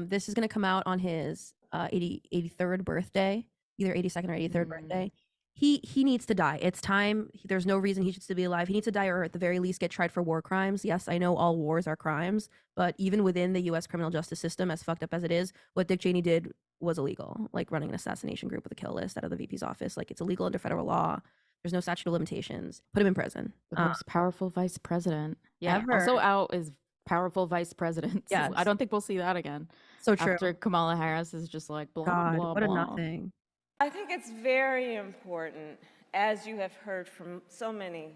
This is going to come out on his 83rd birthday, either 82nd or 83rd birthday. He needs to die. It's time. There's no reason he should still be alive. He needs to die, or at the very least get tried for war crimes. Yes, I know all wars are crimes, but even within the U.S. criminal justice system, as fucked up as it is, what Dick Cheney did was illegal. Like running an assassination group with a kill list out of the VP's office. Like, it's illegal under federal law. There's no statute of limitations. Put him in prison. The most powerful vice president. Yeah. Ever. Also out is powerful vice president. Yes. I don't think we'll see that again. So true. After Kamala Harris is just like blah, God, blah, what a blah. nothing. I think it's very important, as you have heard from so many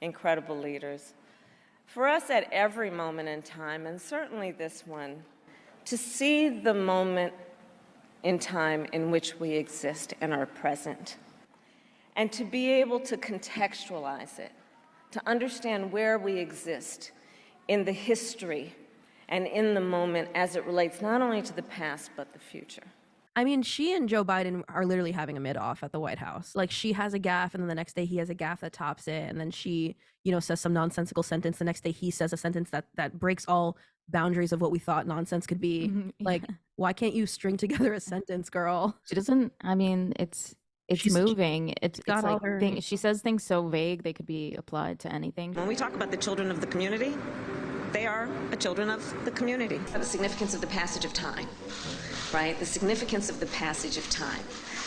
incredible leaders, for us at every moment in time, and certainly this one, to see the moment in time in which we exist and are present, and to be able to contextualize it, to understand where we exist in the history and in the moment as it relates not only to the past, but the future. I mean, she and Joe Biden are literally having a mid-off at the White House. Like, she has a gaffe, and then the next day he has a gaffe that tops it, and then she, says some nonsensical sentence. The next day he says a sentence that breaks all boundaries of what we thought nonsense could be. Like, why can't you string together a sentence, girl? She doesn't. I mean, it's moving. It's got all like her- she says things so vague they could be applied to anything. When we talk about the children of the community, they are the children of the community. The significance of the passage of time, right? The significance of the passage of time.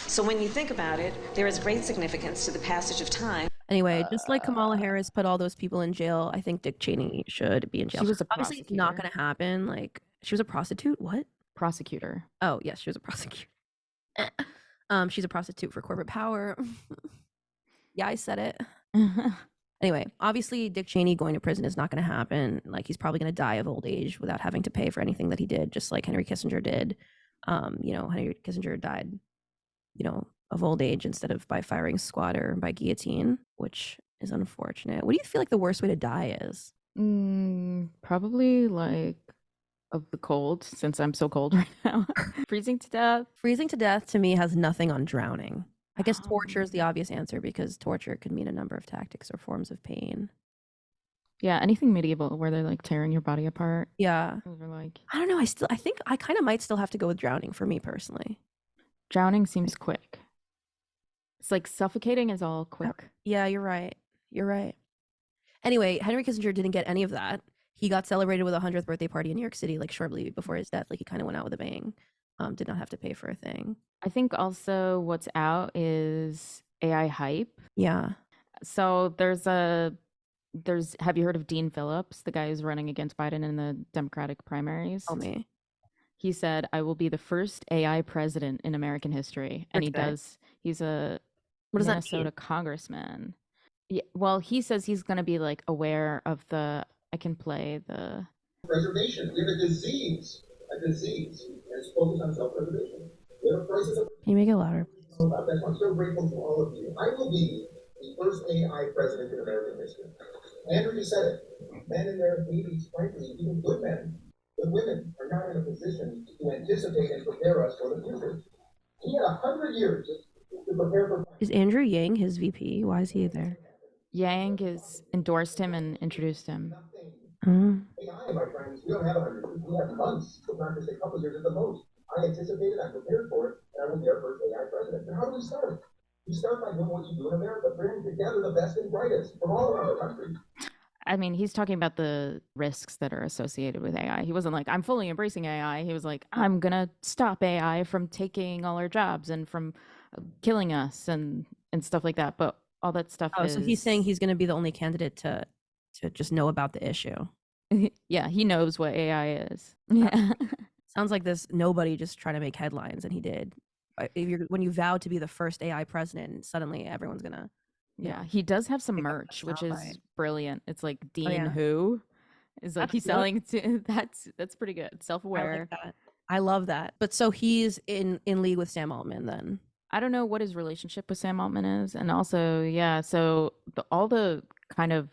So when you think about it, there is great significance to the passage of time. Anyway, just like Kamala Harris put all those people in jail, I think Dick Cheney should be in jail. She was a Obviously, it's not going to happen. Like, she was a prostitute. What? Prosecutor. Oh, yes, she was a prosecutor. She's a prostitute for corporate power. Yeah, I said it. Anyway, obviously, Dick Cheney going to prison is not going to happen. Like, he's probably going to die of old age without having to pay for anything that he did, just like Henry Kissinger did. Henry Kissinger died, of old age instead of by firing squad or by guillotine, which is unfortunate. What do you feel like the worst way to die is? Probably like of the cold, since I'm so cold right now. Freezing to death. Freezing to death to me has nothing on drowning. I guess torture is the obvious answer because torture could mean a number of tactics or forms of pain. Yeah, anything medieval where they're like tearing your body apart. Yeah. Or like, I don't know. I think I kind of might still have to go with drowning for me personally. Drowning seems quick. It's like suffocating is all quick. Yeah, you're right. You're right. Anyway, Henry Kissinger didn't get any of that. He got celebrated with a 100th birthday party in New York City, like shortly before his death. Like, he kind of went out with a bang. Did not have to pay for a thing. I think also what's out is AI hype. Yeah. So have you heard of Dean Phillips, the guy who's running against Biden in the Democratic primaries? Tell me. He said, "I will be the first AI president in American history." And he's a Minnesota congressman. Yeah, well, he says he's going to be like aware of I can play the preservation. We have a disease, that's focused on self-preservation. We have a crisis of... Can you make it louder? I'm so grateful to all of you. I will be the first AI president in American history. Andrew just said it. Men in their 80s, frankly, even good men, good women, are not in a position to anticipate and prepare us for the future. We had 100 years to prepare for. Is Andrew Yang his VP? Why is he there? Yang has endorsed him and introduced him. AI, my friends, we don't have 100 years. We have months, if not just a couple of years at the most. I anticipated, I'm prepared for it, and I will be our first AI president. And how do we start? You start by doing what you do in America, bringing together the best and brightest from all around the country. I mean, he's talking about the risks that are associated with AI. He wasn't like, I'm fully embracing AI. He was like, I'm going to stop AI from taking all our jobs and from killing us and stuff like that. But all that stuff is... So he's saying he's going to be the only candidate to just know about the issue. Yeah, he knows what AI is. Yeah. Sounds like this nobody just trying to make headlines, and he did. When you vow to be the first AI president, suddenly everyone's going to... Yeah, he does have some merch, which is brilliant. It's like Dean Who is like he's selling to that's pretty good. Self-aware. I like that. I love that. But so he's in league with Sam Altman then. I don't know what his relationship with Sam Altman is, and also so all the kind of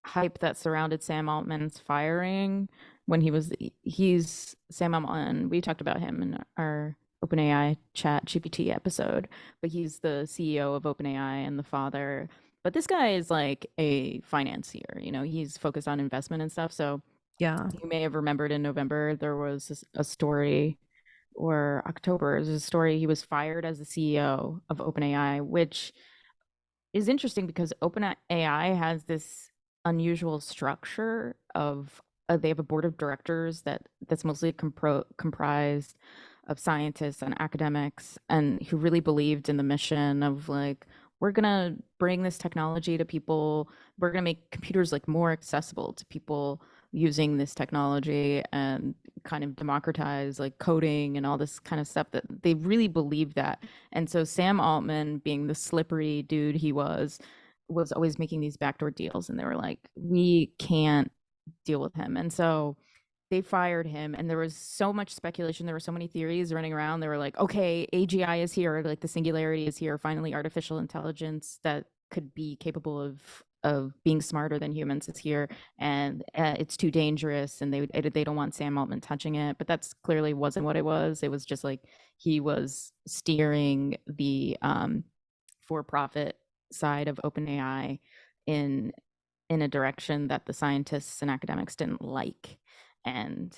hype that surrounded Sam Altman's firing when he's Sam Altman. We talked about him in our OpenAI chat GPT episode, but he's the CEO of OpenAI and the father. But this guy is like a financier, he's focused on investment and stuff. So yeah, you may have remembered in November, there was a story, or October, there's a story, he was fired as the CEO of OpenAI, which is interesting because OpenAI has this unusual structure of, they have a board of directors that's mostly comprised of scientists and academics, and who really believed in the mission of like, we're gonna bring this technology to people, we're gonna make computers like more accessible to people using this technology, and kind of democratize like coding and all this kind of stuff. That they really believed that. And so Sam Altman, being the slippery dude he was always making these backdoor deals, and they were like, we can't deal with him. And so they fired him, and there was so much speculation, there were so many theories running around. They were like, okay, AGI is here, like the singularity is here, finally artificial intelligence that could be capable of being smarter than humans is here, and it's too dangerous, and they don't want Sam Altman touching it. But that's clearly wasn't what it was. It was just like he was steering the for-profit side of OpenAI in a direction that the scientists and academics didn't like. And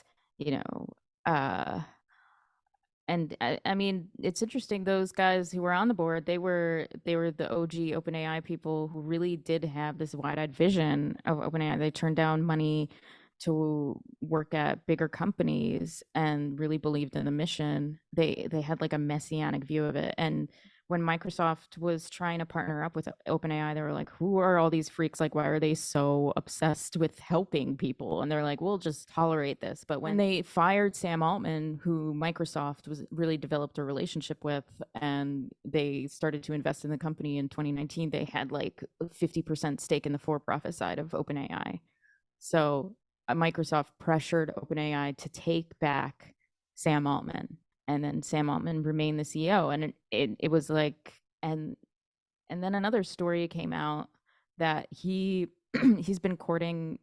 and I mean, it's interesting, those guys who were on the board, they were the OG OpenAI people who really did have this wide-eyed vision of OpenAI. They turned down money to work at bigger companies and really believed in the mission. They had like a messianic view of it. And when Microsoft was trying to partner up with OpenAI, they were like, who are all these freaks? Like, why are they so obsessed with helping people? And they're like, we'll just tolerate this. But when they fired Sam Altman, who Microsoft was really developed a relationship with, and they started to invest in the company in 2019, they had like a 50% stake in the for-profit side of OpenAI. So Microsoft pressured OpenAI to take back Sam Altman. And then Sam Altman remained the CEO, and it was like, and then another story came out that he's been courting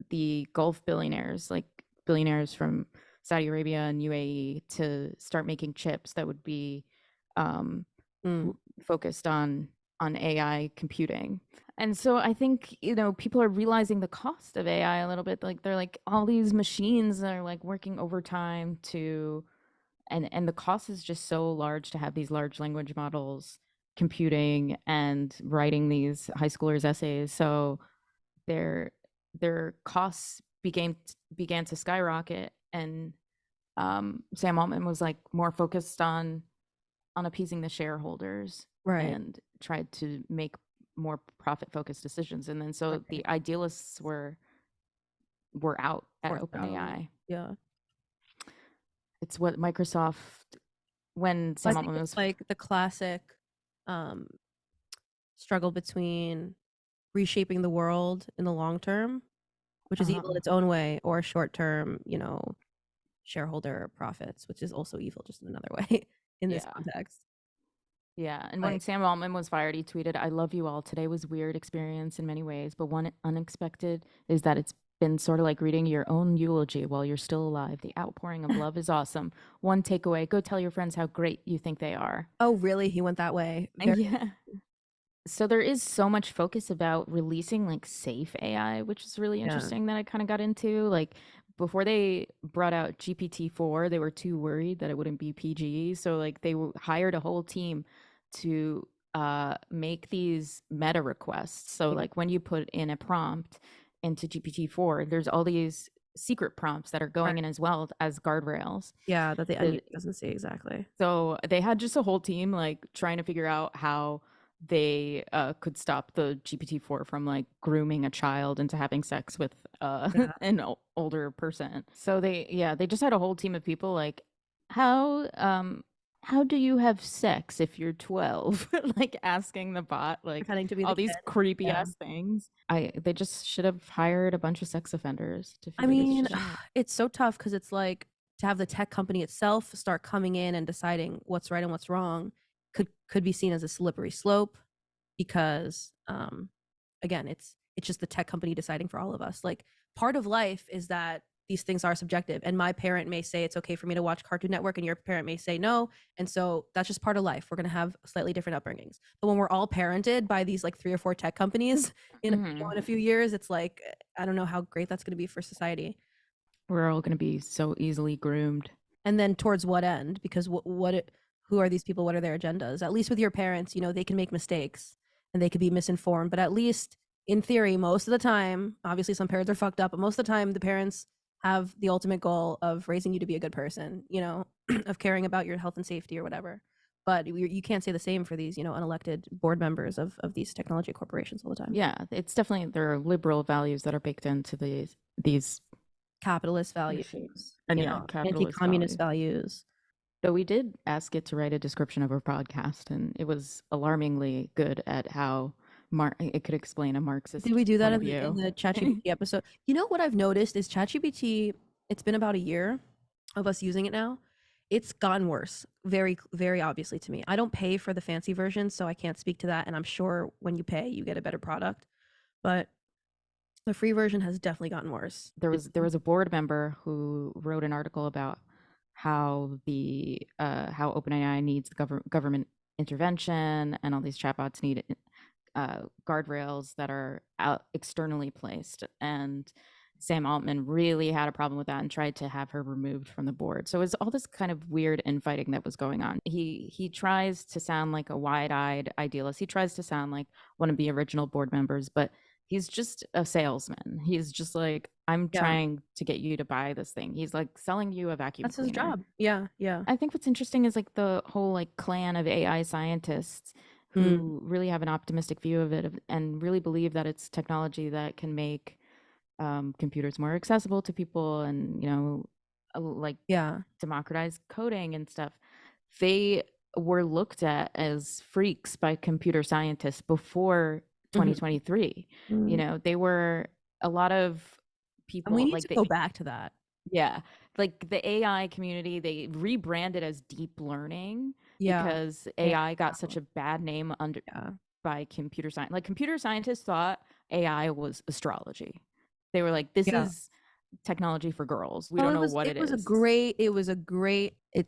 the Gulf billionaires, like billionaires from Saudi Arabia and UAE, to start making chips that would be focused on AI computing. And so I think, people are realizing the cost of AI a little bit. Like, they're like, all these machines are like working overtime to. And the cost is just so large to have these large language models computing and writing these high schoolers' essays. So their costs began to skyrocket, and Sam Altman was like more focused on appeasing the shareholders, right, and tried to make more profit-focused decisions. And then so the idealists were out at OpenAI. Yeah. It's what Microsoft, when Sam Altman was like the classic struggle between reshaping the world in the long term, which is evil in its own way, or short term, shareholder profits, which is also evil just in another way in this context. Yeah. And when Sam Altman was fired, he tweeted, "I love you all. Today was a weird experience in many ways, but one unexpected is that it's been sort of like reading your own eulogy while you're still alive. The outpouring of love is awesome. One takeaway, go tell your friends how great you think they are. Oh, really? He went that way? Yeah. So there is so much focus about releasing like safe AI, which is really interesting that I kind of got into. Like before they brought out GPT-4, they were too worried that it wouldn't be PG. So like they hired a whole team to make these meta requests. So like when you put in a prompt into GPT-4, there's all these secret prompts that are going in as well as guardrails. Yeah, that the onion doesn't see exactly. So they had just a whole team like trying to figure out how they could stop the GPT-4 from like grooming a child into having sex with an older person. So they just had a whole team of people like, how do you have sex if you're 12? Like asking the bot like pretending to be all the these kid. creepy ass things. They just should have hired a bunch of sex offenders to figure I mean, this shit out. it's so tough because it's like to have the tech company itself start coming in and deciding what's right and what's wrong could be seen as a slippery slope because again, it's just the tech company deciding for all of us. Like part of life is that these things are subjective, and my parent may say it's okay for me to watch Cartoon Network and your parent may say no, and so that's just part of life. We're going to have slightly different upbringings, but when we're all parented by these like 3 or 4 tech companies in a few years, it's like I don't know how great that's going to be for society. We're all going to be so easily groomed. And then towards what end? Because who are these people? What are their agendas? At least with your parents, you know, they can make mistakes and they could be misinformed, but at least in theory, most of the time, obviously some parents are fucked up, but most of the time the parents have the ultimate goal of raising you to be a good person, you know, of caring about your health and safety or whatever. But you can't say the same for these, you know, unelected board members of these technology corporations all the time. Yeah, it's definitely, there are liberal values that are baked into these capitalist values and anti-communist values. So we did ask it to write a description of our podcast, and it was alarmingly good at how it could explain a Marxist. Did we do that in view. the ChatGPT episode? You know what I've noticed is ChatGPT, it's been about a year of us using it now. It's gotten worse, very, very obviously to me. I don't pay for the fancy version, so I can't speak to that. And I'm sure when you pay, you get a better product. But the free version has definitely gotten worse. There was a board member who wrote an article about how how OpenAI needs government intervention, and all these chatbots need guardrails that are out externally placed. And Sam Altman really had a problem with that and tried to have her removed from the board. So it was all this kind of weird infighting that was going on. He tries to sound like a wide-eyed idealist. He tries to sound like one of the original board members, but he's just a salesman. He's just like, I'm trying to get you to buy this thing. He's like selling you a vacuum That's cleaner. his job. Yeah. I think what's interesting is like the whole like clan of AI scientists who really have an optimistic view of it and really believe that it's technology that can make computers more accessible to people and, you know, like democratize coding and stuff. They were looked at as freaks by computer scientists before 2023. You know, they were a lot of people. And we need to go back to that. Yeah, like the AI community, they rebranded as deep learning because AI got such a bad name by computer science. Like computer scientists thought AI was astrology. They were like, this is technology for girls. We don't know what it is. It's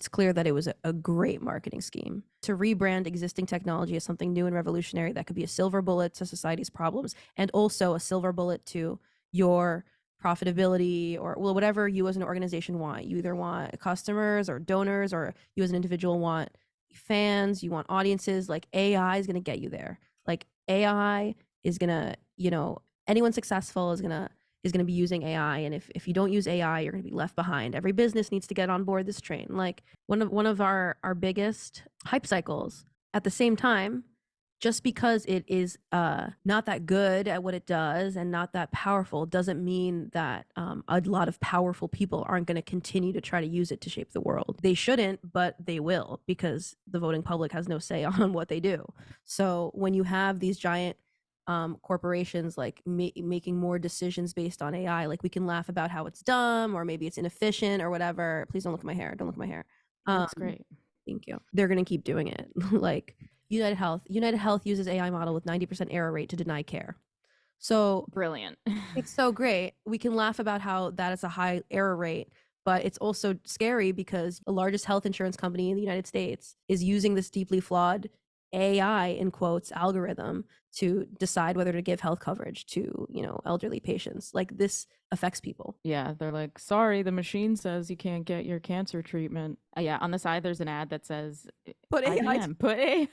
clear that it was a great marketing scheme to rebrand existing technology as something new and revolutionary that could be a silver bullet to society's problems and also a silver bullet to your profitability or whatever you as an organization want. You either want customers or donors, or you as an individual want fans, you want audiences. Like AI is going to get you there. Like AI is going to, you know, anyone successful is going to be using AI, and if you don't use AI, you're going to be left behind. Every business needs to get on board this train. Like one of our biggest hype cycles. At the same time, just because it is not that good at what it does and not that powerful doesn't mean that a lot of powerful people aren't going to continue to try to use it to shape the world. They shouldn't, but they will, because the voting public has no say on what they do. So when you have these giant corporations like making more decisions based on AI, like we can laugh about how it's dumb or maybe it's inefficient or whatever. Please don't look at my hair. Don't look at my hair. That's great. Thank you. They're going to keep doing it. Like United Health uses AI model with 90% error rate to deny care. So brilliant. It's so great. We can laugh about how that is a high error rate, but it's also scary because the largest health insurance company in the United States is using this deeply flawed AI in quotes algorithm to decide whether to give health coverage to, elderly patients. Like, this affects people. Yeah, they're like, sorry, the machine says you can't get your cancer treatment. Yeah, on the side there's an ad that says Put AI IBM, put AI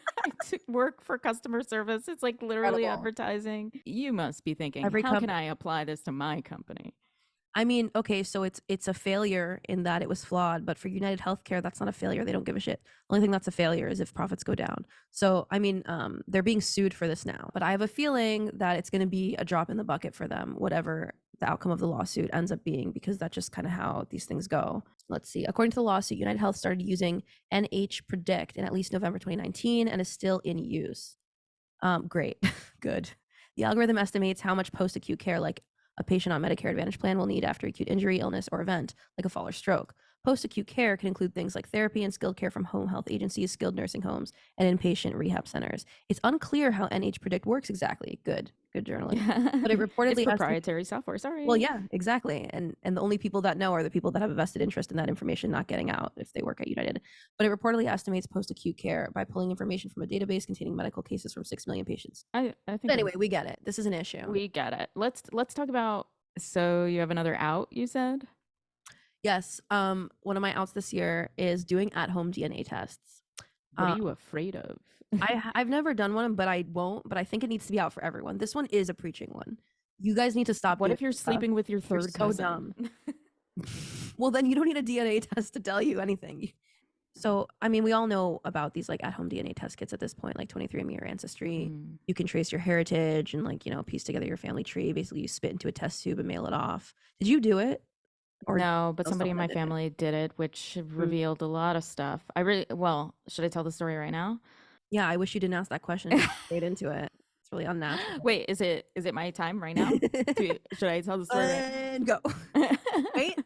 to work for customer service. It's like literally Incredible. advertising. You must be thinking, Every how can company- I apply this to my company? I mean, okay, so it's a failure in that it was flawed, but for United Healthcare, that's not a failure. They don't give a shit. Only thing that's a failure is if profits go down. So, I mean, they're being sued for this now, but I have a feeling that it's going to be a drop in the bucket for them, whatever the outcome of the lawsuit ends up being, because that's just kind of how these things go. Let's see. According to the lawsuit, United Health started using NH Predict in at least November 2019 and is still in use. Great. Good. The algorithm estimates how much post-acute care, like a patient on Medicare Advantage plan, will need after acute injury, illness, or event, like a fall or stroke. Post-acute care can include things like therapy and skilled care from home health agencies, skilled nursing homes, and inpatient rehab centers. It's unclear how NH Predict works exactly. Good journalism. But it reportedly It's proprietary software. Sorry. Well, yeah, exactly. And the only people that know are the people that have a vested interest in that information not getting out if they work at United. But it reportedly estimates post-acute care by pulling information from a database containing medical cases from 6 million patients. I think. But anyway, we get it. This is an issue. We get it. Let's talk about. So you have another out, you said? Yes. One of my outs this year is doing at-home DNA tests. What are you afraid of? I've never done one, but I won't. But I think it needs to be out for everyone. This one is a preaching one. You guys need to stop. What if you're sleeping with your third cousin? Dumb. Well, then you don't need a DNA test to tell you anything. So, I mean, we all know about these like at-home DNA test kits at this point, like 23andMe or Ancestry. You can trace your heritage and piece together your family tree. Basically, you spit into a test tube and mail it off. Did you do it? Or no, but somebody in my family did it, which revealed a lot of stuff. Should I tell the story right now? Yeah, I wish you didn't ask that question. Straight into it. It's really unnatural. Wait, is it my time right now? Should I tell the story? And go. Wait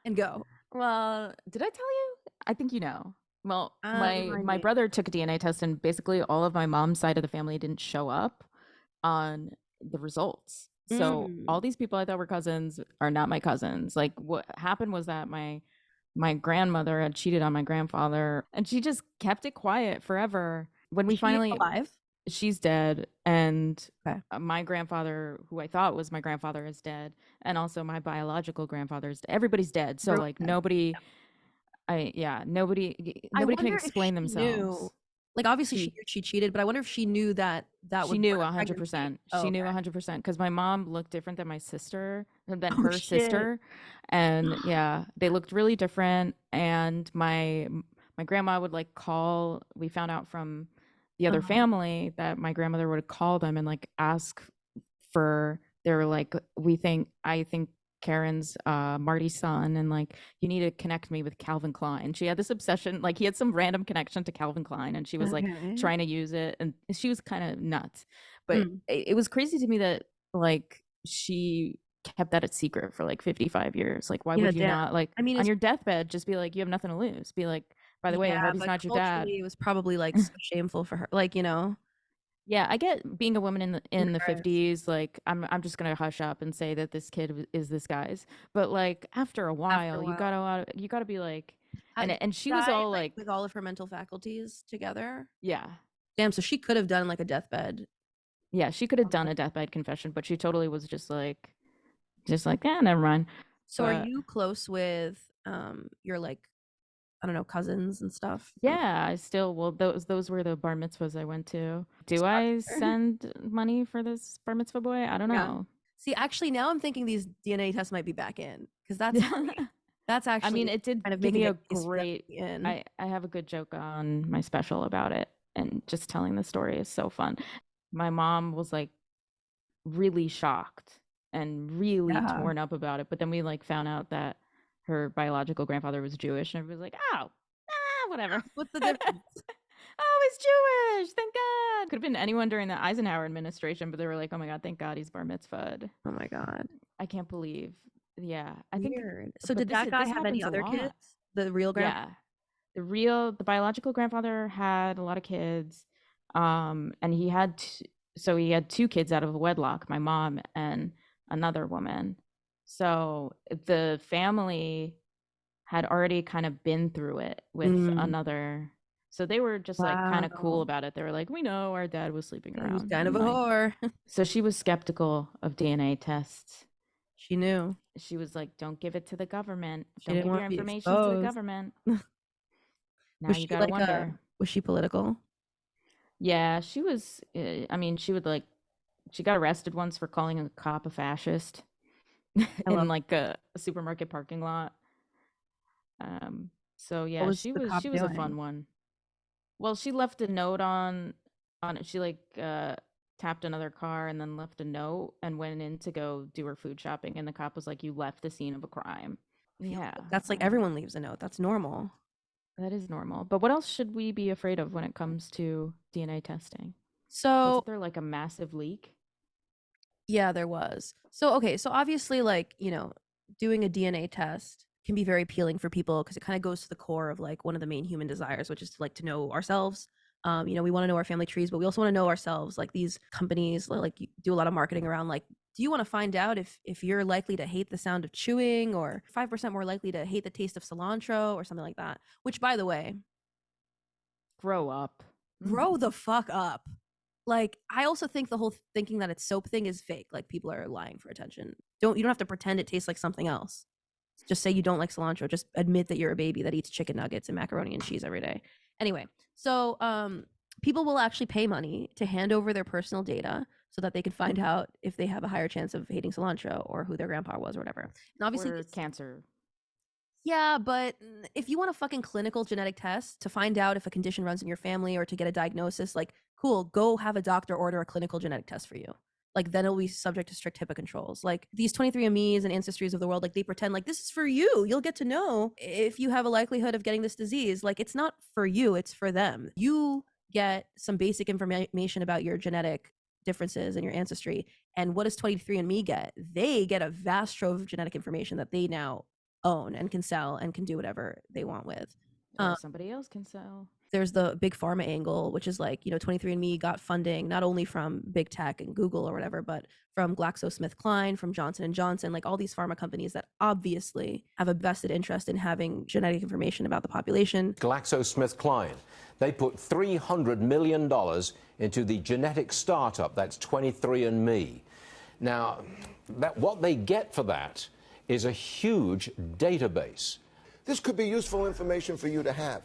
and go. Well, did I tell you? I think you know. Well, my brother took a DNA test, and basically all of my mom's side of the family didn't show up on the results. So all these people I thought were cousins are not my cousins. Like, what happened was that my grandmother had cheated on my grandfather, and she just kept it quiet forever. When we finally alive, she's dead, and my grandfather, who I thought was my grandfather, is dead, and also my biological grandfather is dead. Everybody's dead. So nobody. Nobody can explain themselves. Like, obviously she knew she cheated, but I wonder if she knew that was. She knew 100%. She knew 100% because my mom looked different than my sister, than her sister, and they looked really different. And my grandma would call. We found out from the other family that my grandmother would call them and ask for. They were like, I think Karen's Marty's son, and you need to connect me with Calvin Klein. She had this obsession, he had some random connection to Calvin Klein, and she was trying to use it, and she was kind of nuts. But it was crazy to me that she kept that a secret for 55 years. Why would you not on your deathbed just be like, you have nothing to lose, be like, by the way, I hope he's not your dad. It was probably so shameful for her, Yeah, I get being a woman in the 50s, I'm just gonna hush up and say that this kid is this guy's. But after a while, you gotta be like, and she was all with all of her mental faculties together. Yeah. Damn, so she could have done a deathbed. Yeah, she could have done a deathbed confession, but she totally was just never mind. So are you close with your I don't know, cousins and stuff? Yeah, I still, those were the bar mitzvahs I went to. Do I send money for this bar mitzvah boy? I don't know. See, actually, now I'm thinking these DNA tests might be back in, because that's that's actually. I mean, it did kind of give me a case great. I have a good joke on my special about it, and just telling the story is so fun. My mom was really shocked and really torn up about it, but then we found out that her biological grandfather was Jewish, and everybody was like, oh, whatever. What's the difference? Oh, he's Jewish. Thank God. Could have been anyone during the Eisenhower administration, but they were like, oh my God, thank God he's bar mitzvahed. Oh my God. I can't believe. Yeah. I Weird. think. So did that guy have any other kids? The real grandfather? Yeah. The biological grandfather had a lot of kids. And he had so he had 2 kids out of wedlock, my mom and another woman. So the family had already kind of been through it with another. So they were just like kind of cool about it. They were like, we know our dad was sleeping around. He was kind of a like, whore. So she was skeptical of DNA tests. She knew. She was like, don't give it to the government. She Don't didn't give want your to be information to the exposed. government. Now Was you she gotta like wonder. was she political? Yeah, she was. I mean, she would like. She got arrested once for calling a cop a fascist in like a supermarket parking lot. So yeah, was she the was cop a doing? fun one. Well, she left a note on it. She like tapped another car and then left a note and went in to go do her food shopping. And the cop was like, "You left the scene of a crime." Yeah, That's like everyone leaves a note. That's normal. that is normal. But what else should we be afraid of when it comes to DNA testing? So Wasn't there like a massive leak? yeah, there was. So okay, so obviously like, doing a DNA test can be very appealing for people because it kind of goes to the core of like one of the main human desires, which is to like to know ourselves. We want to know our family trees, but we also want to know ourselves. Like these companies like do a lot of marketing around like, do you want to find out if you're likely to hate the sound of chewing or 5% more likely to hate the taste of cilantro or something like that? Which, by the way, grow up. Grow the fuck up. Like, I also think the whole thinking that it's soap thing is fake. Like, people are lying for attention. You don't have to pretend it tastes like something else. Just say you don't like cilantro. Just admit that you're a baby that eats chicken nuggets and macaroni and cheese every day. Anyway, so people will actually pay money to hand over their personal data so that they can find out if they have a higher chance of hating cilantro or who their grandpa was or whatever. And obviously, or cancer. Yeah, but if you want a fucking clinical genetic test to find out if a condition runs in your family or to get a diagnosis, like, cool, go have a doctor order a clinical genetic test for you. Like, then it'll be subject to strict HIPAA controls. Like, these 23andMe's and Ancestries of the world, like, they pretend like, this is for you. You'll get to know if you have a likelihood of getting this disease. Like, it's not for you, it's for them. You get some basic information about your genetic differences and your ancestry. And what does 23andMe get? They get a vast trove of genetic information that they now own and can sell and can do whatever they want with. Or somebody else can sell. There's the big pharma angle, which is like, 23andMe got funding not only from big tech and Google or whatever, but from GlaxoSmithKline, from Johnson & Johnson, like all these pharma companies that obviously have a vested interest in having genetic information about the population. GlaxoSmithKline, they put $300 million into the genetic startup, that's 23andMe. Now, what they get for that is a huge database. This could be useful information for you to have.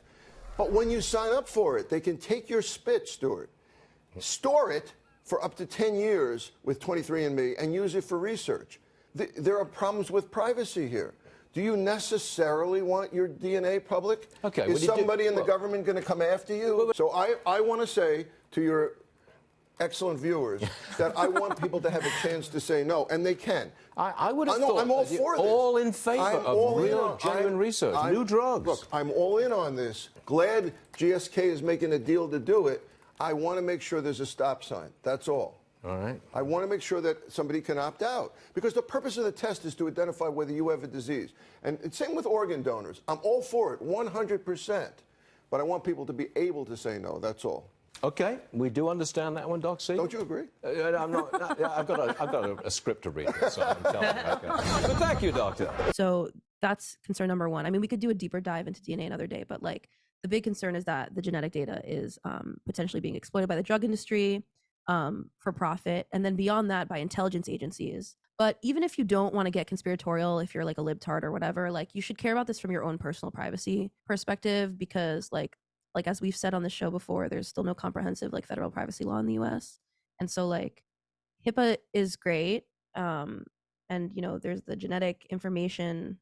But when you sign up for it, they can take your spit, Stuart, store it for up to 10 years with 23andMe and use it for research. There are problems with privacy here. Do you necessarily want your DNA public? Okay, is somebody in the government going to come after you? So I want to say to your excellent viewers that I want people to have a chance to say no, and they can. I would have thought I'm all for this. All in favor of real, genuine research, new drugs. Look, I'm all in on this. Glad GSK is making a deal to do it. I want to make sure there's a stop sign. That's all. All right. I want to make sure that somebody can opt out. Because the purpose of the test is to identify whether you have a disease. And same with organ donors. I'm all for it, 100%. But I want people to be able to say no, that's all. Okay, we do understand that one, Doc C. Don't you agree? I'm not. I've got a script to read, so I'm telling you. Okay. But thank you, Doctor. So that's concern number one. I mean, we could do a deeper dive into DNA another day, but like the big concern is that the genetic data is potentially being exploited by the drug industry for profit, and then beyond that by intelligence agencies. But even if you don't want to get conspiratorial, if you're like a libtard or whatever, like you should care about this from your own personal privacy perspective, because like as we've said on the show before, there's still no comprehensive like federal privacy law in the US. And so like HIPAA is great. And there's the Genetic Information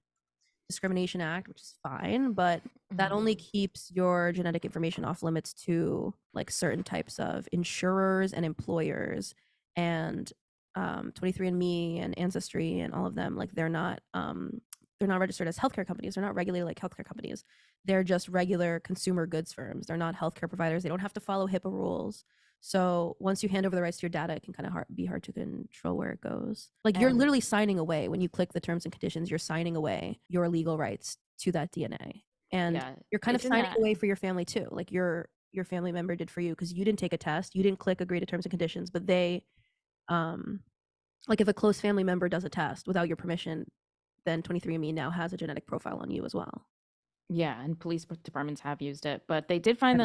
Discrimination Act, which is fine, but that only keeps your genetic information off limits to like certain types of insurers and employers. And 23andMe and Ancestry and all of them, like they're not registered as healthcare companies. They're not regulated like healthcare companies. They're just regular consumer goods firms. They're not healthcare providers. They don't have to follow HIPAA rules. So once you hand over the rights to your data, it can kind of be hard to control where it goes. Like you're literally signing away when you click the terms and conditions. You're signing away your legal rights to that DNA, and you're kind of signing away for your family too. Like you're your family member did for you, because you didn't take a test, you didn't click agree to terms and conditions, but they, like if a close family member does a test without your permission, then 23andMe now has a genetic profile on you as well. Yeah, and police departments have used it, but they did find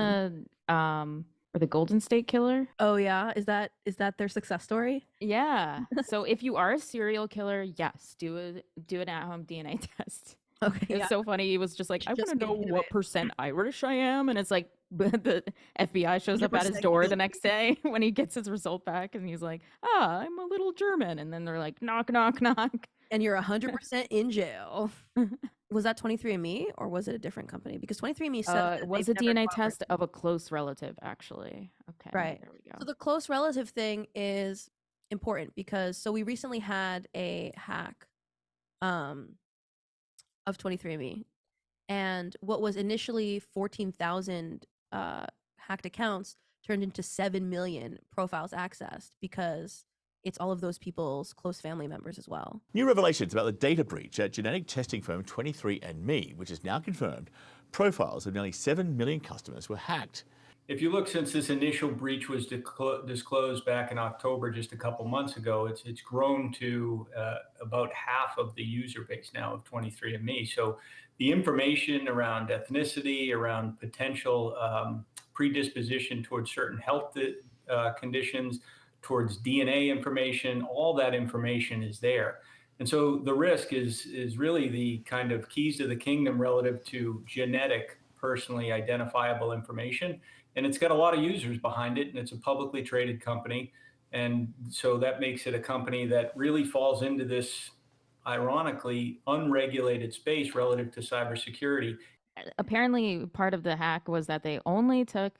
or the Golden State Killer. Oh yeah, is that their success story? Yeah. So if you are a serial killer, yes, do an at-home DNA test. Okay. It's so funny. He was just like, I want to know what % Irish I am, and it's like the FBI shows up at his door the next day when he gets his result back, and he's like, I'm a little German, and then they're like, knock, knock, knock, and you're 100% in jail. Was that 23andMe or was it a different company? Because 23andMe said it was a DNA test of a close relative, actually. Okay, right. There we go. So the close relative thing is important because we recently had a hack of 23andMe, and what was initially 14,000 hacked accounts turned into 7 million profiles accessed because it's all of those people's close family members as well. New revelations about the data breach at genetic testing firm 23andMe, which is now confirmed profiles of nearly 7 million customers were hacked. If you look since this initial breach was disclosed back in October, just a couple months ago, it's grown to about half of the user base now of 23andMe. So the information around ethnicity, around potential predisposition towards certain health conditions, towards DNA information, all that information is there. And so the risk is really the kind of keys to the kingdom relative to genetic, personally identifiable information. And it's got a lot of users behind it, and it's a publicly traded company. And so that makes it a company that really falls into this, ironically, unregulated space relative to cybersecurity. Apparently, part of the hack was that they only took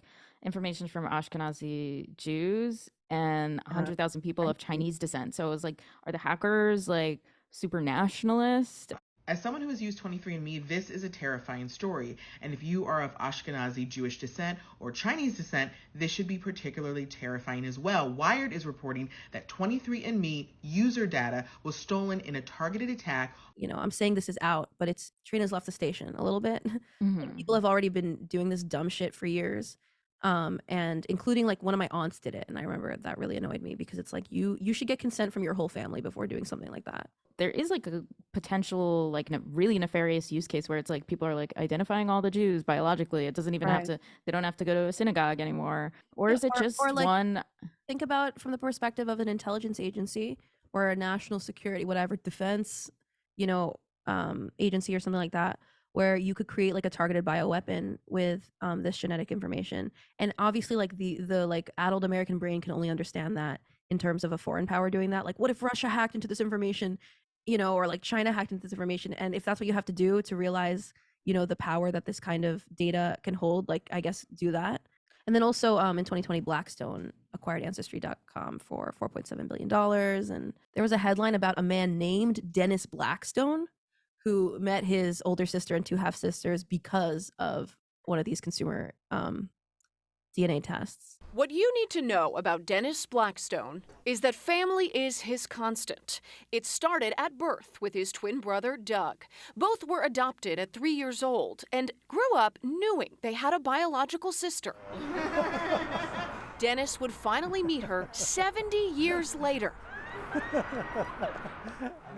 information from Ashkenazi Jews and 100,000 people of Chinese descent. So it was like, are the hackers like super nationalist? As someone who has used 23andMe, this is a terrifying story. And if you are of Ashkenazi Jewish descent or Chinese descent, this should be particularly terrifying as well. Wired is reporting that 23andMe user data was stolen in a targeted attack. You know, I'm saying this is out, but Trina's left the station a little bit. Like, people have already been doing this dumb shit for years. And including like one of my aunts did it. And I remember that really annoyed me because it's like, you should get consent from your whole family before doing something like that. There is like a potential, like really nefarious use case where it's like people are like identifying all the Jews biologically. It doesn't even have to, they don't have to go to a synagogue anymore. Or is it just like, one? Think about from the perspective of an intelligence agency or a national security, whatever, defense, agency or something like that, where you could create like a targeted bioweapon with this genetic information. And obviously like the like adult American brain can only understand that in terms of a foreign power doing that. Like, what if Russia hacked into this information, or like China hacked into this information? And if that's what you have to do to realize, the power that this kind of data can hold, like, I guess do that. And then also in 2020, Blackstone acquired Ancestry.com for $4.7 billion. And there was a headline about a man named Dennis Blackstone who met his older sister and two half-sisters because of one of these consumer DNA tests. What you need to know about Dennis Blackstone is that family is his constant. It started at birth with his twin brother, Doug. Both were adopted at 3 years old and grew up knowing they had a biological sister. Dennis would finally meet her 70 years later.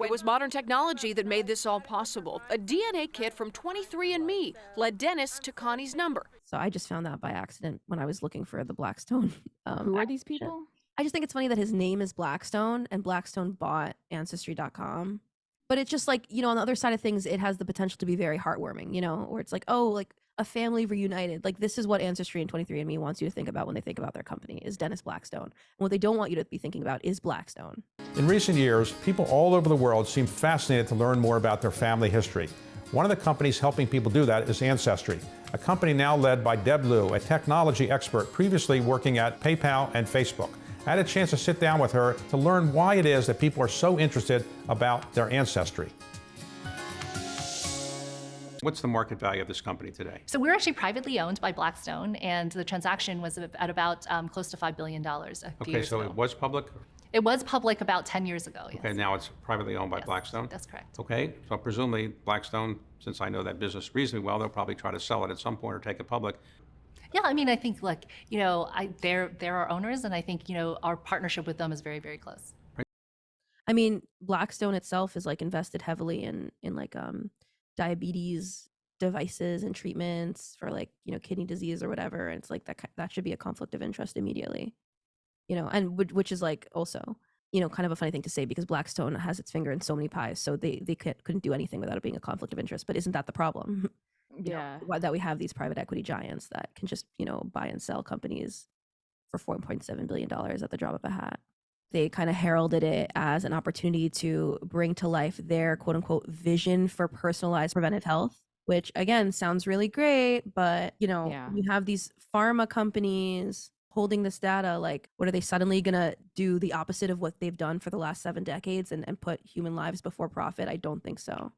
It was modern technology that made this all possible. A DNA kit from 23andMe led Dennis to Connie's number. So I just found that by accident when I was looking for the Blackstone. Who are these people? I just think it's funny that his name is Blackstone and Blackstone bought Ancestry.com. But it's just like, on the other side of things, it has the potential to be very heartwarming, where it's like, oh, like a family reunited. Like, this is what Ancestry and 23andMe wants you to think about when they think about their company, is Dennis Blackstone. And what they don't want you to be thinking about is Blackstone. In recent years, people all over the world seem fascinated to learn more about their family history. One of the companies helping people do that is Ancestry, a company now led by Deb Liu, a technology expert previously working at PayPal and Facebook. I had a chance to sit down with her to learn why it is that people are so interested about their ancestry. What's the market value of this company today? So we're actually privately owned by Blackstone, and the transaction was at about close to $5 billion a few years ago. It was public? It was public about 10 years ago, yes. Okay, now it's privately owned by Blackstone? That's correct. Okay, so presumably Blackstone, since I know that business reasonably well, they'll probably try to sell it at some point or take it public. Yeah, I mean, I think, like, you know, they're our owners, and I think, you know, our partnership with them is very, very close. I mean, Blackstone itself is like invested heavily in like diabetes devices and treatments for, like, you know, kidney disease or whatever. And it's like that should be a conflict of interest immediately, you know, and which is like also, you know, kind of a funny thing to say because Blackstone has its finger in so many pies, so they couldn't do anything without it being a conflict of interest. But isn't that the problem? Yeah. That we have these private equity giants that can just, you know, buy and sell companies for $4.7 billion at the drop of a hat. They kind of heralded it as an opportunity to bring to life their quote unquote vision for personalized preventive health, which again sounds really great. But, you know, you have these pharma companies holding this data, like, what are they suddenly going to do the opposite of what they've done for the last 7 decades and put human lives before profit? I don't think so.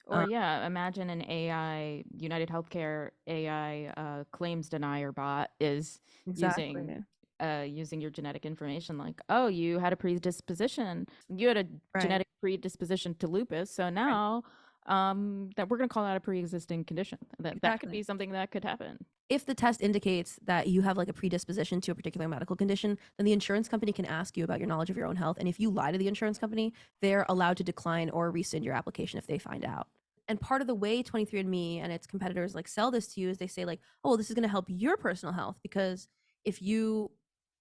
Or imagine an AI, United Healthcare AI claims denier bot is using your genetic information, like, oh, you had a predisposition, genetic predisposition to lupus, so now that we're going to call that a pre-existing condition. That could be something that could happen. If the test indicates that you have like a predisposition to a particular medical condition, then the insurance company can ask you about your knowledge of your own health. And if you lie to the insurance company, they're allowed to decline or rescind your application if they find out. And part of the way 23andMe and its competitors like sell this to you is they say like, oh, this is going to help your personal health, because if you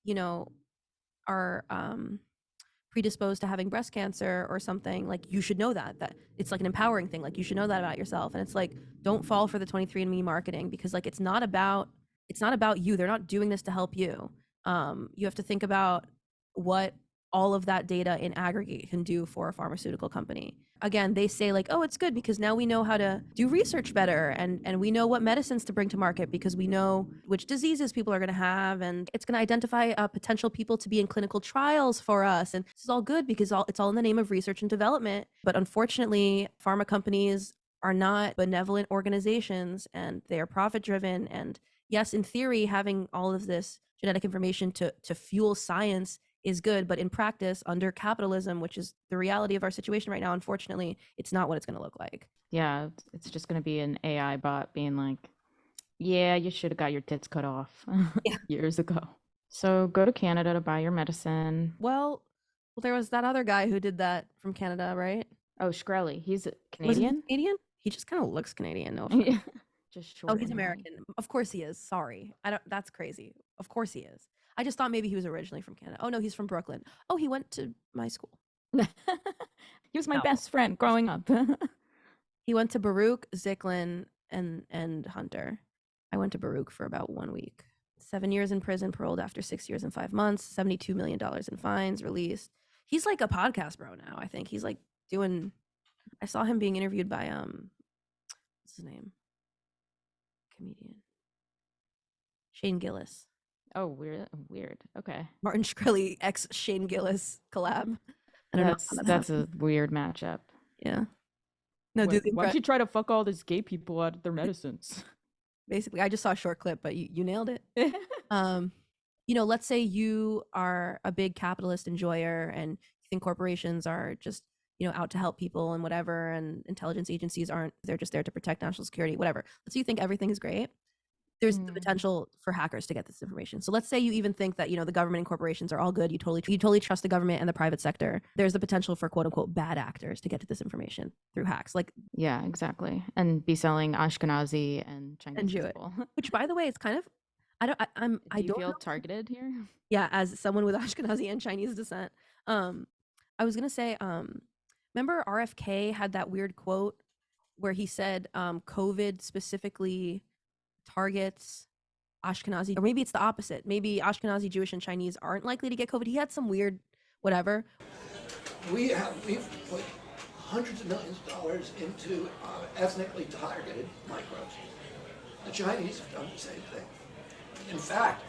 know, are predisposed to having breast cancer or something, like, you should know that it's like an empowering thing. Like, you should know that about yourself. And it's like, don't fall for the 23andMe marketing, because like, it's not about you. They're not doing this to help you. You have to think about what all of that data in aggregate can do for a pharmaceutical company. Again, they say like, oh, it's good because now we know how to do research better, and we know what medicines to bring to market because we know which diseases people are going to have, and it's going to identify potential people to be in clinical trials for us. And this is all good because it's all in the name of research and development. But unfortunately, pharma companies are not benevolent organizations, and they are profit driven. And yes, in theory, having all of this genetic information to fuel science is good, but in practice, under capitalism, which is the reality of our situation right now, unfortunately, it's not what it's going to look like. Yeah, it's just going to be an AI bot being like, yeah, you should have got your tits cut off years ago. So go to Canada to buy your medicine. Well, there was that other guy who did that from Canada, right? Oh, Shkreli. He's Canadian? Was he Canadian? He just kind of looks Canadian. No offense. Just short. Oh, he's American. Of course he is. Sorry. That's crazy. Of course he is. I just thought maybe he was originally from Canada. Oh, no, he's from Brooklyn. Oh, he went to my school. He was my best friend growing up. He went to Baruch, Zicklin, and Hunter. I went to Baruch for about 1 week. 7 years in prison, paroled after 6 years and 5 months, $72 million in fines, released. He's like a podcast bro now, I think. He's like doing... I saw him being interviewed by, what's his name? Comedian. Shane Gillis. Oh, weird. Okay. Martin Shkreli x Shane Gillis collab. I don't know. That's a weird matchup. Yeah. No, dude. Why don't you try to fuck all these gay people out of their medicines? Basically, I just saw a short clip, but you nailed it. You know, let's say you are a big capitalist enjoyer and you think corporations are just, you know, out to help people and whatever, and intelligence agencies aren't. They're just there to protect national security, whatever. Let's say you think everything is great. There's the potential for hackers to get this information. So let's say you even think that, you know, the government and corporations are all good. You totally trust the government and the private sector. There's the potential for quote unquote bad actors to get to this information through hacks. Like, yeah, exactly. And be selling Ashkenazi and Chinese and Jewish, which by the way, is kind of, I don't feel targeted here. Yeah. As someone with Ashkenazi and Chinese descent. I was going to say, remember RFK had that weird quote where he said, COVID specifically targets Ashkenazi, or maybe it's the opposite. Maybe Ashkenazi, Jewish, and Chinese aren't likely to get COVID. He had some weird whatever. We've put hundreds of millions of dollars into ethnically targeted microbes. The Chinese have done the same thing. In fact,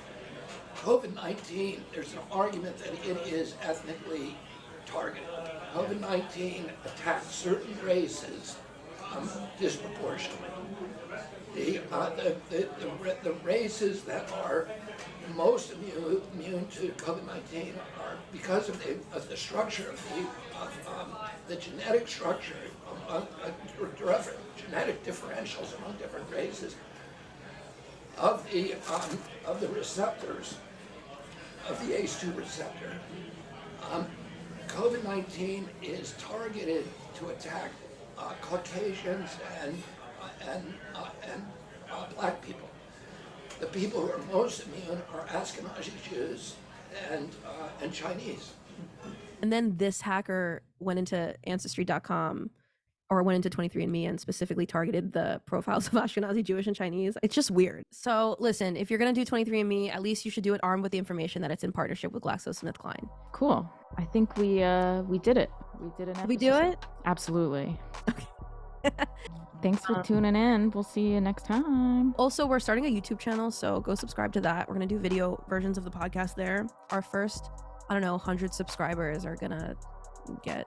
COVID-19, there's an argument that it is ethnically targeted. COVID-19 attacks certain races disproportionately. The races that are most immune to COVID-19 are because of the structure of the genetic structure, genetic differentials among different races. of the receptors, of the ACE2 receptor, COVID-19 is targeted to attack Caucasians and black people. The people who are most immune are Ashkenazi Jews and Chinese. And then this hacker went into Ancestry.com or went into 23andMe and specifically targeted the profiles of Ashkenazi Jewish and Chinese. It's just weird. So listen, if you're going to do 23andMe, at least you should do it armed with the information that it's in partnership with GlaxoSmithKline. Cool. I think we did it. We did an episode. We do it? Absolutely. Thanks for tuning in. We'll see you next time. Also, we're starting a YouTube channel, so go subscribe to that. We're going to do video versions of the podcast there. Our first, 100 subscribers are going to get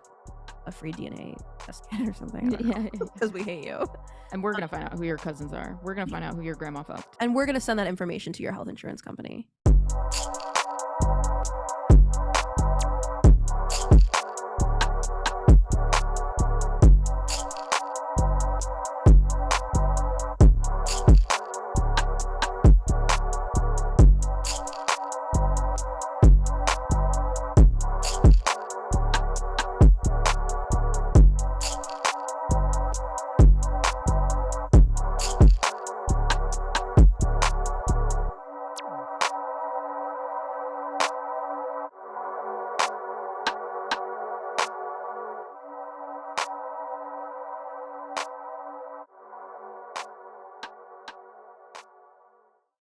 a free DNA test kit or something. Yeah. Because we hate you. And we're going to find out who your cousins are. We're going to find out who your grandma fucked. And we're going to send that information to your health insurance company.